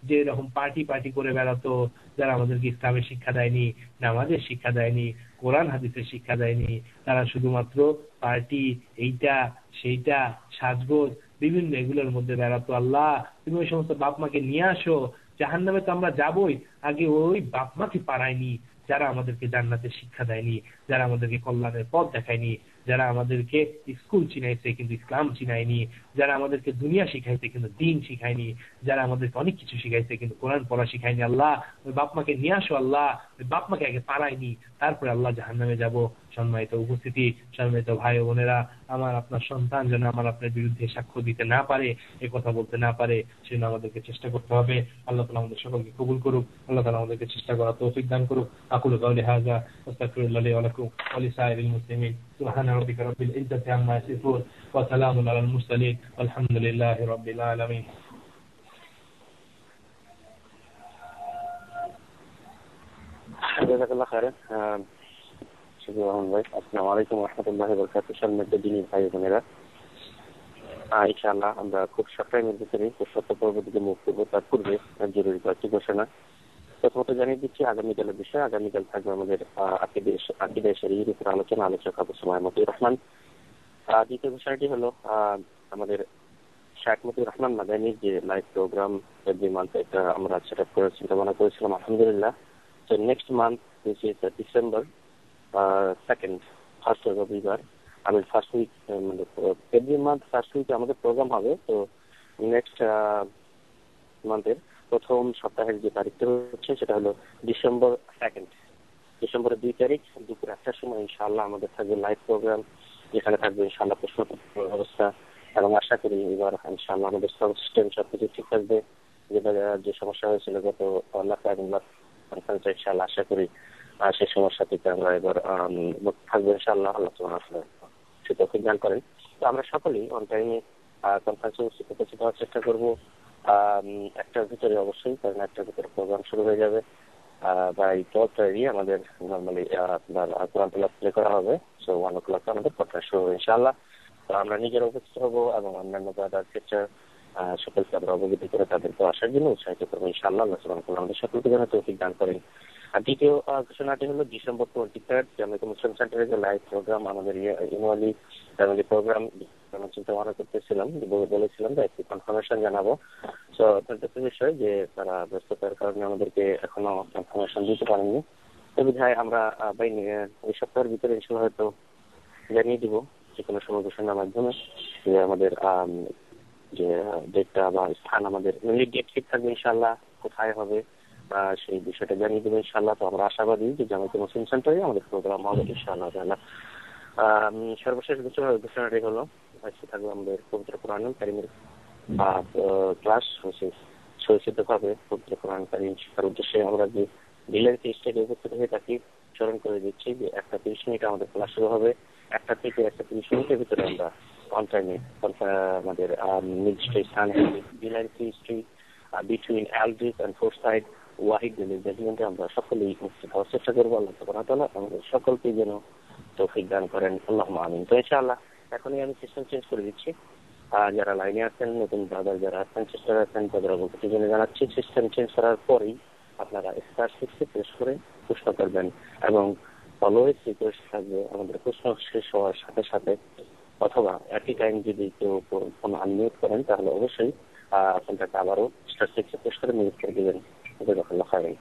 যে এরকম পার্টি করে বেড়াতো, যারা আমাদেরকে ইসলামের শিক্ষা দেয়নি, নামাজের শিক্ষা দেয়নি, কোরআন হাদিসের শিক্ষা দেয়নি, তারা শুধুমাত্র পার্টি, এইটা সেইটা, সাজগোজ, বিভিন্ন এগুলোর মধ্যে বেড়াতো। আল্লাহ, তুমি ওই সমস্ত বাপ মাকে নিয়ে আসো
জাহান্নামে তো আমরা যাবই, আগে ওই বাপ মাকে পারায়নি যারা আমাদেরকে জান্নাতের শিক্ষা দেয়নি, যারা আমাদেরকে কল্যাণের পথ দেখায়নি, যারা আমাদেরকে স্কুল চিনাইছে কিন্তু ইসলাম চিনায়নি, যারা আমাদেরকে দুনিয়া শিখাইছে কিন্তু দিন শিখায়নি, যারা আমাদেরকে অনেক কিছু শিখাইছে কিন্তু কোরআন পড়া শিখায়নি। আল্লাহ ওই বাপ মাকে নিয়ে আসো, আল্লাহ ওই বাপ মাকে আগে পারায়নি, তারপরে আল্লাহ জাহান্নামে যাব। সম্মানিত উপস্থিতি, সম্মানিত ভাই ও বোনেরা, আমার আপনার সন্তান যেন আমার আপনার বিরুদ্ধে সাক্ষ্য দিতে না পারে, এ কথা বলতে না পারে, সেজন্য আমাদেরকে চেষ্টা করতে হবে। আল্লাহ তাআলা আমাদের সকলকে কবুল করুক, আল্লাহ তাআলা আমাদেরকে চেষ্টা করার তৌফিক দান করুক। আকুলু কাওলি হাযা আস্তাগফিরুল্লাহ লি ওয়া লাকুম ওয়া লিসাইরিল মুসলিমিন। সুবহানা রাব্বিকা রাব্বিল ইজ্জাতি আম্মা ইয়াসিফুন ওয়া সালামুন আলাল মুরসালিন ওয়ালহামদুলিল্লাহি রাব্বিল আলামিন।
জাযাকাল্লাহু খাইরান। আসসালামু আলাইকুম ওয়া রাহমাতুল্লাহি ওয়া বারাকাতুহু। সম্মানিত দিনী ভাই বোনেরা, ইনশাআল্লাহ আমরা খুব সপ্তাহের মধ্যে খুব সপ্তাহ পরবর্তীতে মুখ করব। তার পূর্বে জরুরি কয়েকটি ঘোষণা। প্রথমত জানিয়ে দিচ্ছি আগামীকালের বিষয়। আগামীকাল থাকবে আমাদের আকিদা শরীয়তের উপর আলোচনা, আলোচক আবু সুমাইয়া মতিউর রহমান। দ্বিতীয় ঘোষণাটি হলো আমাদের শেখ মতিউর রহমান মাদানির যে লাইভ প্রোগ্রাম এভরি মান্থ, এটা আমরা সেট আপ করার চিন্তা ভাবনা করেছিলাম, আলহামদুলিল্লাহ। So next month, which is December 2nd, first রবিবার, first week, every month first উইকে আমাদের প্রোগ্রাম হবে। তো নেক্সট মান্থের প্রথম সপ্তাহের যে তারিখটা হচ্ছে সেটা হলো ডিসেম্বর 2nd, ডিসেম্বরের 2 তারিখ দুপুর 1টার সময় ইনশাআল্লাহ আমাদের থাকবে লাইভ প্রোগ্রাম, যেখানে থাকবে ইনশাআল্লাহ প্রশ্ন ব্যবস্থা। এবং আশা করি এবার ইনশাআল্লাহ আমাদের সাউন্ড সিস্টেম সবকিছু ঠিক থাকবে। যে সমস্যা হয়েছিল গত কনফারেন্সে, ইনশাআল্লাহ আশা করি সেই সমস্যা থেকে আমরা এবার থাকবো ইনশাআল্লাহ। আল্লাহ সুবহানাহু সে তৌফিক দান করেন। তো আমরা সকলেই অন টাইমে কনফারেন্সে উপস্থিত হওয়ার চেষ্টা করবো। 1টার ভিতরে অবশ্যই, কারণ 1টার ভিতরে প্রোগ্রাম শুরু হয়ে যাবে। বাই 12:30 আমাদের নর্মালি আপনার কোরআন তেলাওয়াত প্লে করা হবে। সো 1 o'clock আমাদের কনফারেন্স শুরু হবে ইনশাআল্লাহ। তো আমরা নিজেরা উপস্থিত হবো এবং অন্যান্য ব্রাদার সিস্টার সকলকে আমরা অবগত করে তাদেরকে আসার জন্য উৎসাহিত করবো ইনশাআল্লাহ। আল্লাহ সুবহানাহু ওয়া তাআলা আমাদের সকলকে যেন তৌফিক দান করেন। আর দ্বিতীয় ঘোষণাটি হলো ডিসেম্বর 23rd জামিয়াতুল মুসলিম সেন্টারে যে লাইভ প্রোগ্রাম, আমাদের ইনওয়ালি ফ্যামিলি প্রোগ্রাম চিন্তা ভাবনা করতেছিলাম, বলেছিলাম যে একটি কনফার্মেশন জানাবো। তো একটা বিষয় যে তারা ব্যস্ততার কারণে আমাদেরকে এখনো কনফার্মেশন দিতে পারেননি। তো বিধায় আমরা এই সপ্তাহের ভিতরে ইনশাআল্লাহ হয়তো জানিয়ে দিব যে কোনো সময় ঘোষণার মাধ্যমে যে আমাদের যে ডেটটা বা স্থান, আমাদের ডেট ঠিক থাকবে ইনশাআল্লাহ, কোথায় হবে সেই বিষয়টা জানিয়ে দেবো ইনশাআল্লাহ। তো আমরা আশাবাদী যে জামায়াতুল মুসলিম সেন্টারে আমাদের প্রোগ্রাম হবে ইনশাআল্লাহ। সর্বশেষ ঘোষণাটি হলো আজকে থাকবে আমাদের পবিত্র কোরআনুল কারীমের ক্লাস, সুশিক্ষিতভাবে পবিত্র কোরআন কারীম শিক্ষার উদ্দেশ্যে আমরা যে ডিলারিটি স্টেজে উপস্থিত হয়ে থাকি স্মরণ করে দিচ্ছি যে 1:30 মিনিটে আমাদের ক্লাস শুরু হবে। 1টা থেকে 1:30 মিনিটের ভিতরে আমরা অন টাইমে আমাদের নির্দিষ্ট স্থানে ডিলারিটি স্ট্রিট বিটুইন অ্যালড্রিস অ্যান্ড ফোর্সাইড ওয়াহিদ রেজিমেন্টে আমরা সকলেই উপস্থিত হওয়ার চেষ্টা করবো। আল্লাহ সুবহানাহু ওয়া তাআলা আমাদের সকলকে যেন তৌফিক দান করেন, আল্লাহুম্মা আমিন। তো ইনশাআল্লাহ এখনই আমি সিস্টেম চেঞ্জ করে দিচ্ছি। যারা লাইনে আছেন, নতুন ব্রাদার যারা আছেন, চেষ্টা আছেন, তাদের অবগতির জন্য জানাচ্ছি সিস্টেম চেঞ্জ করার পরেই আপনারা *6 প্রেস করে প্রশ্ন করবেন এবং অলওয়েজ রিকোয়েস্ট থাকবে আমাদের প্রশ্ন শেষ হওয়ার সাথে সাথে অথবা একই টাইম যদি কেউ ফোন আনমিউট করেন তাহলে অবশ্যই আপনাকে আবারও *6 প্রেস করে মিউট করে দেবেন। জাযাকাল্লাহু খাইরান।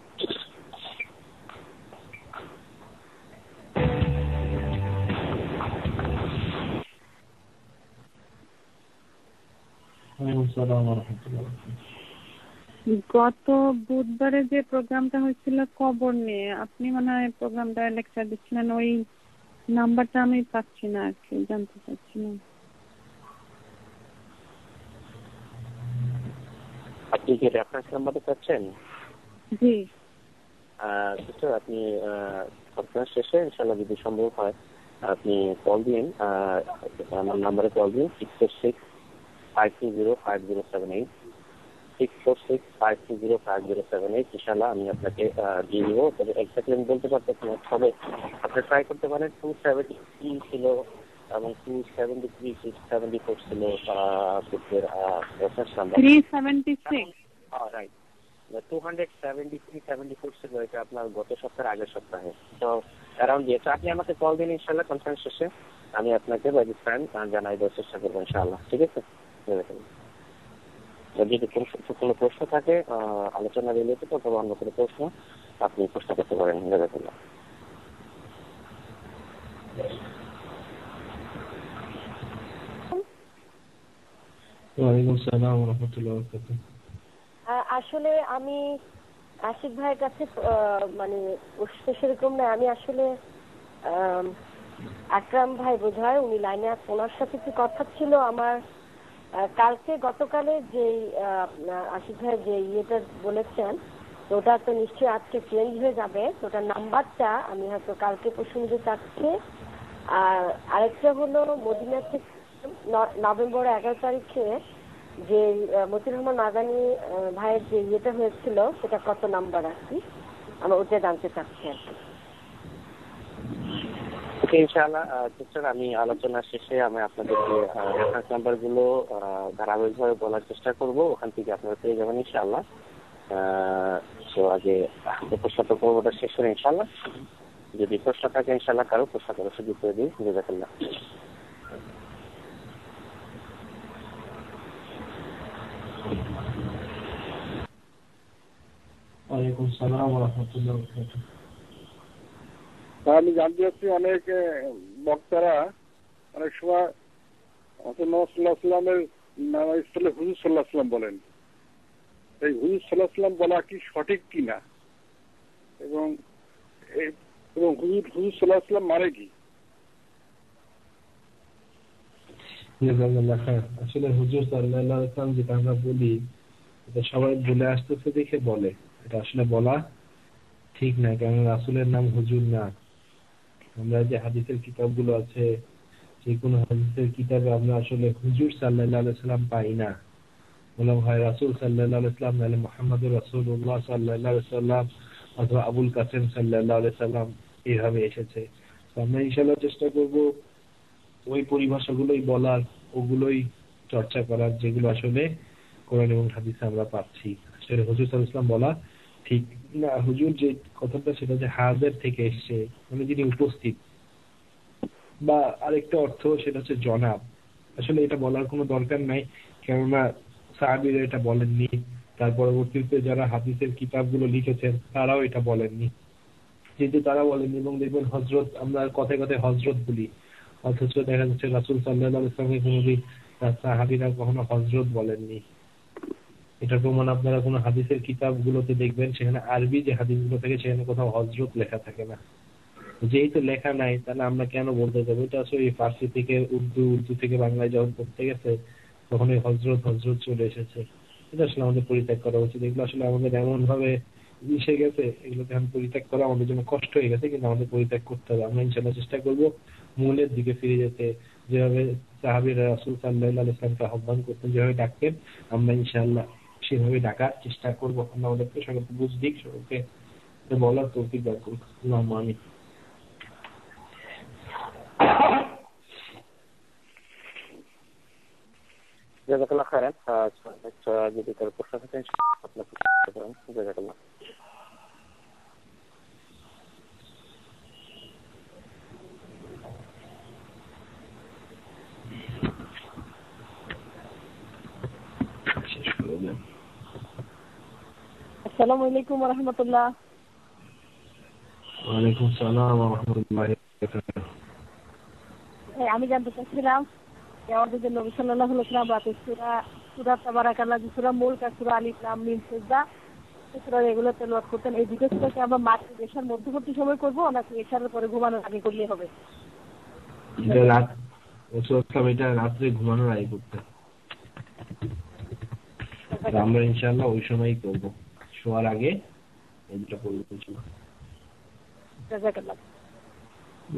গত বুধবারে যে প্রোগ্রামটা হয়েছিল কবর নিয়ে, আপনি মনে হয় প্রোগ্রামটা লেকচার দিচ্ছিলেন, ওই নাম্বারটা আমি পাচ্ছি না আর কি, জানতে চাচ্ছিলাম।
আপনি কি রেফারেন্স নাম্বারটা পাচ্ছেন?
জি
সিস্টার, আপনি কনফারেন্স শেষে ইনশাআল্লাহ যদি সম্ভব হয় আপনি কল দিন, আমার নাম্বারে কল দিন 646-520-5078, 646-520-5078। ইনশাআল্লাহ আমি আপনাকে দিয়ে দিব। তবে এক্স্যাক্টলি আমি বলতে পারতেছি না, তবে আপনি ট্রাই করতে পারেন। 273 ছিল এবং 273, 674 ছিল রেফারেন্স নাম্বার।
376
রাইট, 273-74 ছিল, এটা আপনার গত সপ্তাহের আগের সপ্তাহে। তো অ্যারাউন্ড দিয়ে আপনি আমাকে কল দিন ইনশাআল্লাহ কনফারেন্স শেষে, আমি আপনাকে বাই দিস টাইম জানাই দেওয়ার চেষ্টা করবো ইনশাআল্লাহ। ঠিক আছে? যদি কোনো প্রশ্ন থাকে আলোচনা রিলেটেড অথবা অন্য কোনো প্রশ্ন, আপনি প্রশ্ন করতে পারেন। জাযাকাল্লাহ।
ওয়ালাইকুম আসসালাম ওয়া রাহমাতুল্লাহি ওয়া বারাকাতুহু।
আসলে আমি আশিক ভাইয়ের কাছে মানে সেরকম না, আমি আসলে আকরাম ভাই বোঝায় উনি লাইনে আছে, ওনার সাথে কি কথা ছিল আমার গতকালে যে আশিক ভাই যে ইয়েটা বলেছেন ওটা তো নিশ্চয়ই আজকে চেঞ্জ হয়ে যাবে, তো ওটার নাম্বারটা আমি হয়তো কালকে পরশু নিতে চাচ্ছি। আর আরেকটা হলো মদিনা থেকে নভেম্বর 11 তারিখে যে মতিউর রহমান মাদানী ভাইয়ের যে ইয়েটা হয়েছিল সেটা কত নাম্বার আছে আমরা ওটা জানতে চাচ্ছি আর কি।
ইনশাআল্লাহ সিস্টার, আমি আলোচনা শেষে আমি আপনাদেরকে রেফারেন্স নাম্বার গুলো ধারাবাহিকভাবে বলার চেষ্টা করব, ওখান থেকে আপনারা পেয়ে যাবেন ইনশাআল্লাহ। তো আগে প্রশ্ন পর্বটা শেষ করে ইনশাআল্লাহ, যদি প্রশ্ন থাকে ইনশাআল্লাহ কারো প্রশ্ন করার সুযোগ করে দিই। জাযাকাল্লাহ।
ওয়ালাইকুম আসসালাম ওয়া রাহমাতুল্লাহি ওয়া বারাকাতুহু।
আমি জানতে চাচ্ছি, অনেক বক্তারা অনেক সময় সাল্লামের স্থলে হুজুর সাল্লাম বলেন, এই হুজুর সাল্লাম বলা কি সঠিক কিনা, এবং হুজুর সাল্লাম মানে কি?
আসলে হুজুর সাল্লাল্লাহু আলাইহি ওয়াসাল্লাম যেটা আমরা বলি এটা সবাই বলে আসতেছে দেখে বলে, এটা আসলে বলা ঠিক না, কারণ রাসূলের নাম হুজুর না। আমরা যে হাদিসের কিতাবগুলো আছে, যে কোনো হাদিসের কিতাবে আমরা আসলে হুজুর সাল্লাল্লাহু আলাইহি ওয়াসাল্লাম পাই না, বলা হয় রাসূল সাল্লাল্লাহু আলাইহি ওয়াসাল্লাম, নাহলে মুহাম্মদুর রাসূলুল্লাহ সাল্লাল্লাহু আলাইহি ওয়াসাল্লাম অথবা আবুল কাসেম সাল্লাল্লাহু আলাইহি ওয়াসাল্লাম, এইভাবে এসেছে। তো আমরা ইনশাআল্লাহ চেষ্টা করব ওই পরিভাষাগুলোই বলার, ওগুলোই চর্চা করার যেগুলো আসলে কোরআন এবং হাদিসে আমরা পাচ্ছি। আসলে হুজুর সাল্লাল্লাহু আলাইহি ওয়াসাল্লাম বলা ঠিক না। হুজুর যে কথাটা সেটা যে হাজির থেকে এসেছে, মানে যিনি উপস্থিত, বা আরেকটা অর্থ সেটা হচ্ছে জনাব। আসলে এটা বলার কোনো দরকার নাই, কেননা সাহাবীরা এটা বলেননি, তার পরবর্তীতে যারা হাদিসের কিতাবগুলো লিখেছেন তারাও এটা বলেননি, যেহেতু তারা বলেননি। এবং দেখবেন হযরত, আমরা কথায় কথায় হযরত বলি, অথচ দেখা যাচ্ছে রাসূল সাল্লাল্লাহু আলাইহি ওয়াসাল্লামকে কোনোদিন সাহাবীরা কখনো হযরত বলেননি। এটা প্রমাণ আপনারা কোনো হাদিসের কিতাবগুলোতে দেখবেন, সেখানে আরবি যে হাদিসগুলো থাকে সেখানে কোথাও হযরত লেখা থাকে না। যেহেতু লেখা নাই তাহলে আমরা কেন বলতে যাবো? এটা আসলে ফার্সি থেকে উর্দু, উর্দু থেকে বাংলায় যখন পড়তে গেছে তখন এই হযরত চলে এসেছে। এটা আসলে আমাদের পরিত্যাগ করা উচিত। এগুলো আসলে আমাদের এমন ভাবে মিশে গেছে, এগুলোকে আমি পরিত্যাগ করা আমাদের জন্য কষ্ট হয়ে গেছে, কিন্তু আমাদের পরিত্যাগ করতে হবে। আমরা ইনশাআল্লাহ চেষ্টা করবো মূলের দিকে ফিরে যেতে, যেভাবে সাহাবীরা রাসূল সাল্লাল্লাহু আলাইহি ওয়াসাল্লামকে আহ্বান করতেন, যেভাবে ডাকতেন, আমরা ইনশাআল্লাহ সেভাবে ডাকার চেষ্টা করবো। আল্লাহ আমাদেরকে সকলকে বুঝ দিক, সকলকে বলার তৌফিক দান করুন। আল্লাহুম্মা আমিন।
জাযাকাল্লাহ খাইরান। যদি কারো প্রশ্ন থাকে আপনার জাযাকাল্লাহ।
আসসালামু আলাইকুম ওয়া রাহমাতুল্লাহ।
ওয়ালাইকুম আসসালাম ওয়া রাহমাতুল্লাহি ওয়া বারাকাতুহু।
আমি জানতে চাচ্ছিলাম আমাদের যে নবী সাল্লাল্লাহু আলাইহি ওয়াসাল্লাম সূরা তাবারাকাল্লাহ, সূরা মুলক আর সূরা আলিফ লাম মিম সিজদা, সূরা এগুলো তেলাওয়াত করতেন, এই দুটো সূরাকে আমরা মাগরিব এশার মধ্যবর্তী সময় করব নাকি এশারের পরে ঘুমানোর আগে করলে হবে?
এটা রাত্রে ঘুমানোর আগে করতে, আমরা ইনশাআল্লাহ ওই সময়ই করব, শোয়ার আগে এই দুটো করব ইনশাআল্লাহ।
জাযাকাল্লাহ।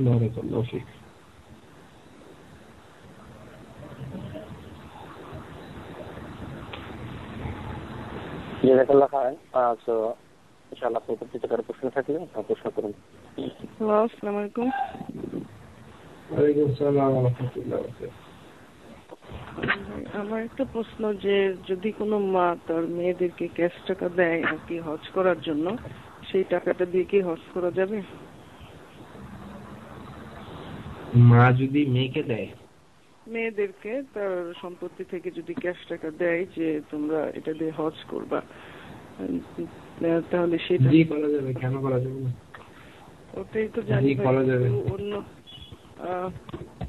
বারাকাল্লাহু ফিক।
জাযাকাল্লাহ খাইরান। তো ইনশাআল্লাহ পরবর্তীতে কারো প্রশ্ন থাকলে প্রশ্ন করুন।
হ্যালো, আসসালামু আলাইকুম।
ওয়ালাইকুম আসসালাম ওয়া রাহমাতুল্লাহি ওয়া বারাকাতুহু।
আমার একটা প্রশ্ন, যে যদি কোনো মা তার মেয়েদেরকে ক্যাশ টাকা দেয় আর কি হজ করার জন্য, সেই টাকাটা দিয়ে কি হজ করা যাবে?
মা যদি মেয়েকে দেয়,
মেয়েদেরকে তার সম্পত্তি থেকে যদি ক্যাশ টাকা দেয় যে তোমরা এটা দিয়ে হজ করবা, তাহলে সেটা
করা যাবে, কেন করা যাবে না?
ওটাই তো জানি
করা যাবে।
অন্য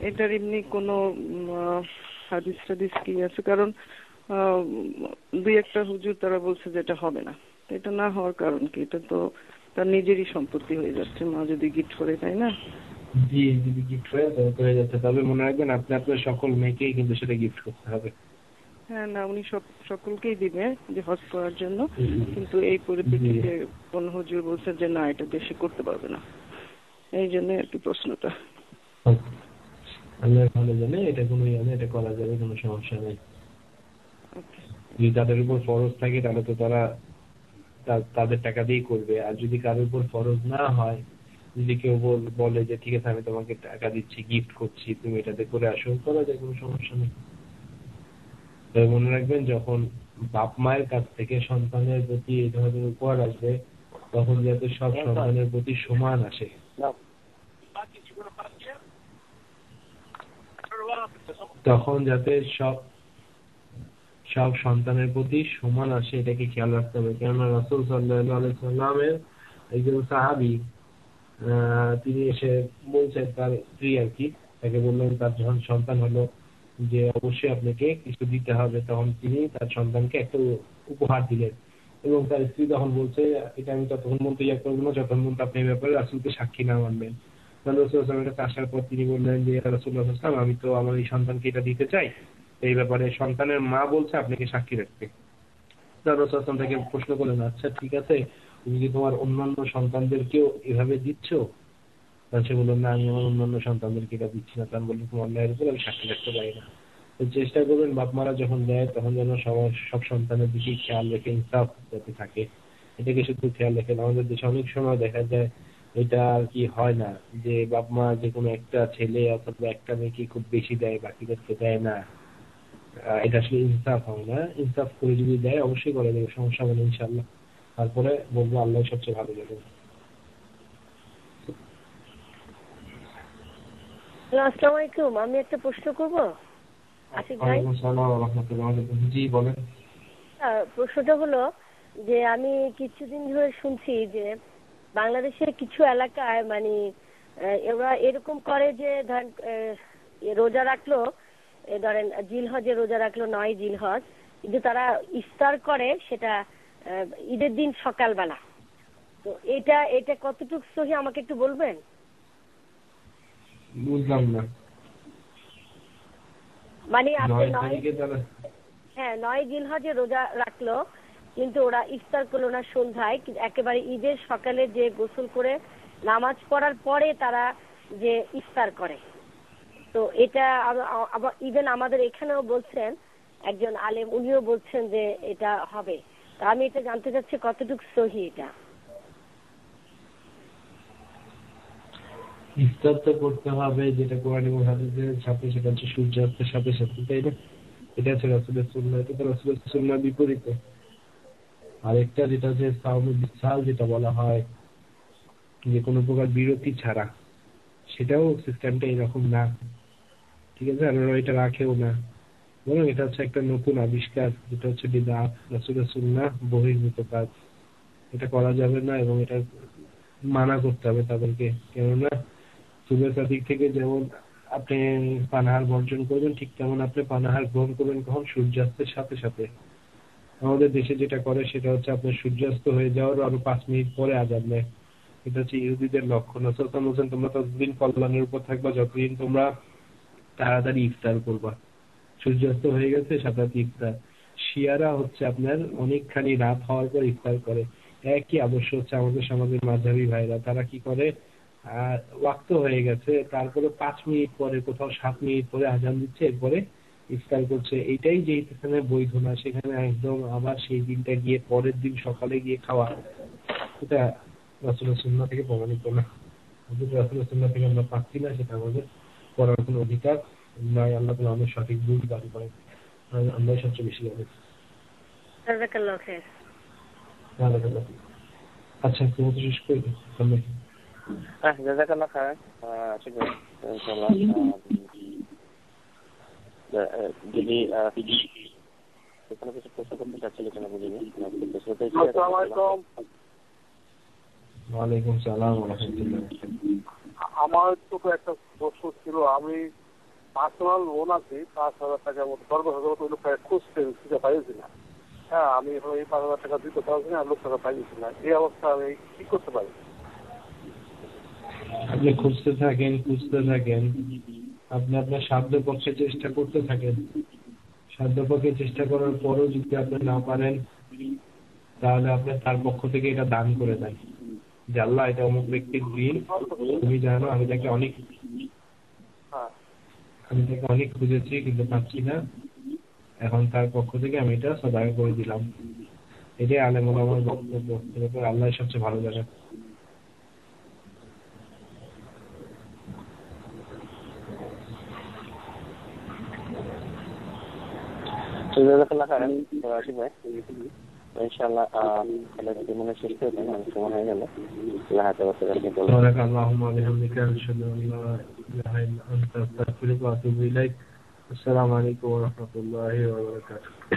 এটার এমনি কোনো হাদিস টাদিস কি আছে? কারণ দুই একটা হুজুর তারা বলছে যে এটা হবে না। এটা না হওয়ার কারণ কি? এটা তো তার নিজেরই সম্পত্তি হয়ে যাচ্ছে, মা যদি গিফট করে, তাই না?
জি, যদি গিফট হয়ে যাচ্ছে, তবে মনে রাখবেন আপনি আপনার সকল মেয়েকেই কিন্তু সেটা গিফট করতে হবে।
হ্যাঁ, না উনি সকলকেই দিবে যে হজ করার জন্য, কিন্তু এই পরিপ্রেক্ষিতে কোন হুজুর বলছে যে না এটা দেশে করতে পারবে না, এই জন্য আর কি প্রশ্নটা।
আল্লাহ ভালো জানে, এটা কোনো এটা করা যাবে, কোনো সমস্যা নেই। যদি তাদের উপর ফরজ থাকে তাহলে তো তারা তাদের টাকা দিয়েই করবে, আর যদি কারোর উপর ফরজ না হয়, যদি কেউ বলে যে ঠিক আছে আমি তোমাকে টাকা দিচ্ছি, গিফট করছি, তুমি এটাতে করে আসো, করা যায়, কোনো সমস্যা নেই। তবে মনে রাখবেন যখন বাপ মায়ের কাছ থেকে সন্তানের প্রতি এই ধরনের উপহার আসবে তখন যাতে সব সন্তানের প্রতি সমান আসে। তখন যাতে সব সন্তানের প্রতি সমান আসে, এটাকে খেয়াল রাখতে হবে। কেননা রাসূল সাল্লাল্লাহু আলাইহি ওয়াসাল্লামের একজন সাহাবী তিনি এসে বলছেন তার স্ত্রী আর কি, তাকে বললেন তার যখন সন্তান হলো যে অবশ্যই আপনাকে কিছু দিতে হবে, তখন তিনি তার সন্তানকে একটা উপহার দিলেন এবং তার স্ত্রী তখন বলছে এটা আমি ততক্ষণ পর্যন্ত করবো না যতক্ষণ পর্যন্ত আপনি এই ব্যাপারে রাসূলকে সাক্ষী না মানবেন। রাসূল সাল্লাল্লাহু আলাইহি ওয়াসাল্লামের কাছে আসার পর তিনি বললেন যে রাসূলুল্লাহ সাল্লাল্লাহু আলাইহি ওয়াসাল্লাম আমি তো আমার এই সন্তানকে এটা দিতে চাই, এই ব্যাপারে সন্তানের মা বলছে আপনাকে সাক্ষী রাখতে। রাসূল সাল্লাল্লাহু আলাইহি ওয়াসাল্লাম তাকে প্রশ্ন করলেন আচ্ছা ঠিক আছে, তুমি কি তোমার অন্যান্য সন্তানদেরকেও এভাবে দিচ্ছ? সে বলল না আমি আমার অন্যান্য সন্তানদেরকে এটা দিচ্ছি না। তখন বললেন তোমার আল্লাহর উপর আমি সাক্ষী রাখতে পারি না। তো চেষ্টা করবেন বাপ মারা যখন দেয় তখন যেন সব সন্তানের দিকে খেয়াল রেখে ইনসাফ যাতে থাকে, এটাকে শুধু খেয়াল রেখেন। আমাদের দেশে অনেক সময় দেখা যায় এটা আর কি হয় না, যে বাপ মা যে কোনো একটা ছেলে অথবা একটা মেয়েকে খুব বেশি দেয়, বাকিদেরকে দেয় না। এটা আসলে ইনসাফ হয় না। ইনসাফ করে যদি দেয় অবশ্যই করে দেবে, সমস্যা হবে না ইনশাআল্লাহ। তারপরে বলবো আল্লাহ সবচেয়ে ভালো যাবে।
আসসালামু আলাইকুম, আমি একটা প্রশ্ন করবো আশিক ভাই।
জি বলেন।
প্রশ্নটা হলো যে আমি কিছুদিন ধরে শুনছি যে বাংলাদেশের কিছু এলাকায় মানে এরা এরকম করে যে ধরেন রোজা রাখলো, ধরেন জিলহজে রোজা রাখলো 9 জিলহজ, কিন্তু তারা ইফতার করে সেটা ঈদের দিন সকালবেলা। তো এটা কতটুকু সহি আমাকে একটু বলবেন?
বুঝলাম না।
মানে আপনি 9 জিলহজে রোজা রাখলো কিন্তু ওরা ইফতার করলো না সন্ধ্যায়, একেবারে ঈদের সকালে যে গোসল করে নামাজ পড়ার পরে তারা যে ইফতার করে। তো এটা ইভেন আমাদের এখানেও বলছেন একজন আলেম, উনিও বলছেন যে এটা হবে। তা আমি এটা জানতে চাচ্ছি কতটুকু সহি এটা।
ইফতার তো করতে হবে যেটা কোরআন এবং হাদিসের সাথে, সেটা হচ্ছে সূর্যাস্তের সাথে সাথে, তাই না? এটা হচ্ছে রাসূলের সুন্নাহ, এটা তো রাসূলের সুন্নাহর বিপরীতে। আরেকটা যেটা হচ্ছে সাওমে বিসাল যেটা বলা হয়, যে কোনো প্রকার বিরতি ছাড়া, সেটাও সিস্টেমটা এরকম না, ঠিক আছে? আর ওরা এটা রাখেও না, বরং এটা হচ্ছে একটা নতুন আবিষ্কার, যেটা হচ্ছে বিদআত, রাসূলের সুন্নাহ বহির্ভূত কাজ। এটা করা যাবে না এবং এটা মানা করতে হবে তাদেরকে। কেননা সুবেদার দিক থেকে যেমন আপনি পানাহার বর্জন করবেন, ঠিক তেমন আপনি পানাহার গ্রহণ করবেন কখন? সূর্যাস্তের সাথে সাথে। আমাদের দেশে যেটা করে সেটা হচ্ছে আপনার সূর্যাস্ত হয়ে যাওয়ার আরো 5 মিনিট পরে আযান দেয়। এটা হচ্ছে ইহুদিদের লক্ষণ। রাসূল বলেছেন তোমরা ততদিন কল্যাণের উপর থাকবা যতদিন তোমরা তাড়াতাড়ি ইফতার করবা। সূর্যাস্ত হয়ে গেছে সাথে ইফতার। শিয়ারা হচ্ছে আপনার অনেকখানি রাত হওয়ার পর ইফতার করে। একই আদর্শ হচ্ছে আমাদের সমাজের মাযহাবী ভাইরা, তারা কি করে ওয়াক্ত হয়ে গেছে তারপরে 5 মিনিট পরে, কোথাও 7 মিনিট পরে আযান দিচ্ছে, এরপরে ইফতার করছে। এইটাই যেখানে বৈধ না সেখানে একদম আবার সেই দিনটা গিয়ে পরের দিন সকালে গিয়ে খাওয়া, এটা রাসূলের সুন্নাহ থেকে প্রমাণিত না। রাসূলের সুন্নাহ থেকে আমরা পাচ্ছি না, সেটা আমাদের করার কোনো অধিকার নাই। আল্লাহ তাআলা আমাদের সঠিক বুঝ দান করেন, আমরা সবচেয়ে বেশি জানি।
জাযাকাল্লাহু খাইর।
আচ্ছা তুমি তো শেষ করে দিই।
জাযাকাল্লাহু খাইর। ঠিক আছে ইনশাআল্লাহ। যদি এখানে কিছু প্রশ্ন করতে চাচ্ছিল কিনা বুঝিনি।
ওয়ালাইকুম সালাম ওয়া রাহমাতুল্লাহ।
আমার তো একটা প্রশ্ন ছিল, আমি পার্সোনাল লোন আছে 5,000 টাকার মতো, 10,000 ওই লোকটা খুঁজতে পাইছি না। হ্যাঁ, আমি এই 5,000 টাকা দিতে পারছি না, লোকটা পাইছি না। এই অবস্থা আমি কি করতে পারি?
আপনি খুঁজতে থাকেন আপনি আপনার সাধ্য পক্ষে চেষ্টা করতে থাকেন। সাধ্য পক্ষে চেষ্টা করার পরও যদি আপনি না পারেন, তাহলে আপনি তার পক্ষ থেকে এটা দান করে দেন যে আল্লাহ এটা অমুক ব্যক্তির ঋণ, তুমি জানো আমি তাকে অনেক খুঁজেছি কিন্তু পাচ্ছি না, এখন তার পক্ষ থেকে আমি এটা সদায় করে দিলাম। এটাই আলেম ওলামার বক্তব্য। এরপর আল্লাহ সবচেয়ে ভালো জানে।
ইনশাআল্লাহ মনে শেষ করে দেন, অনেক সময় হয়ে গেল।
আসসালামু আলাইকুম ওয়া রাহমাতুল্লাহি ওয়া বারাকাতুহু।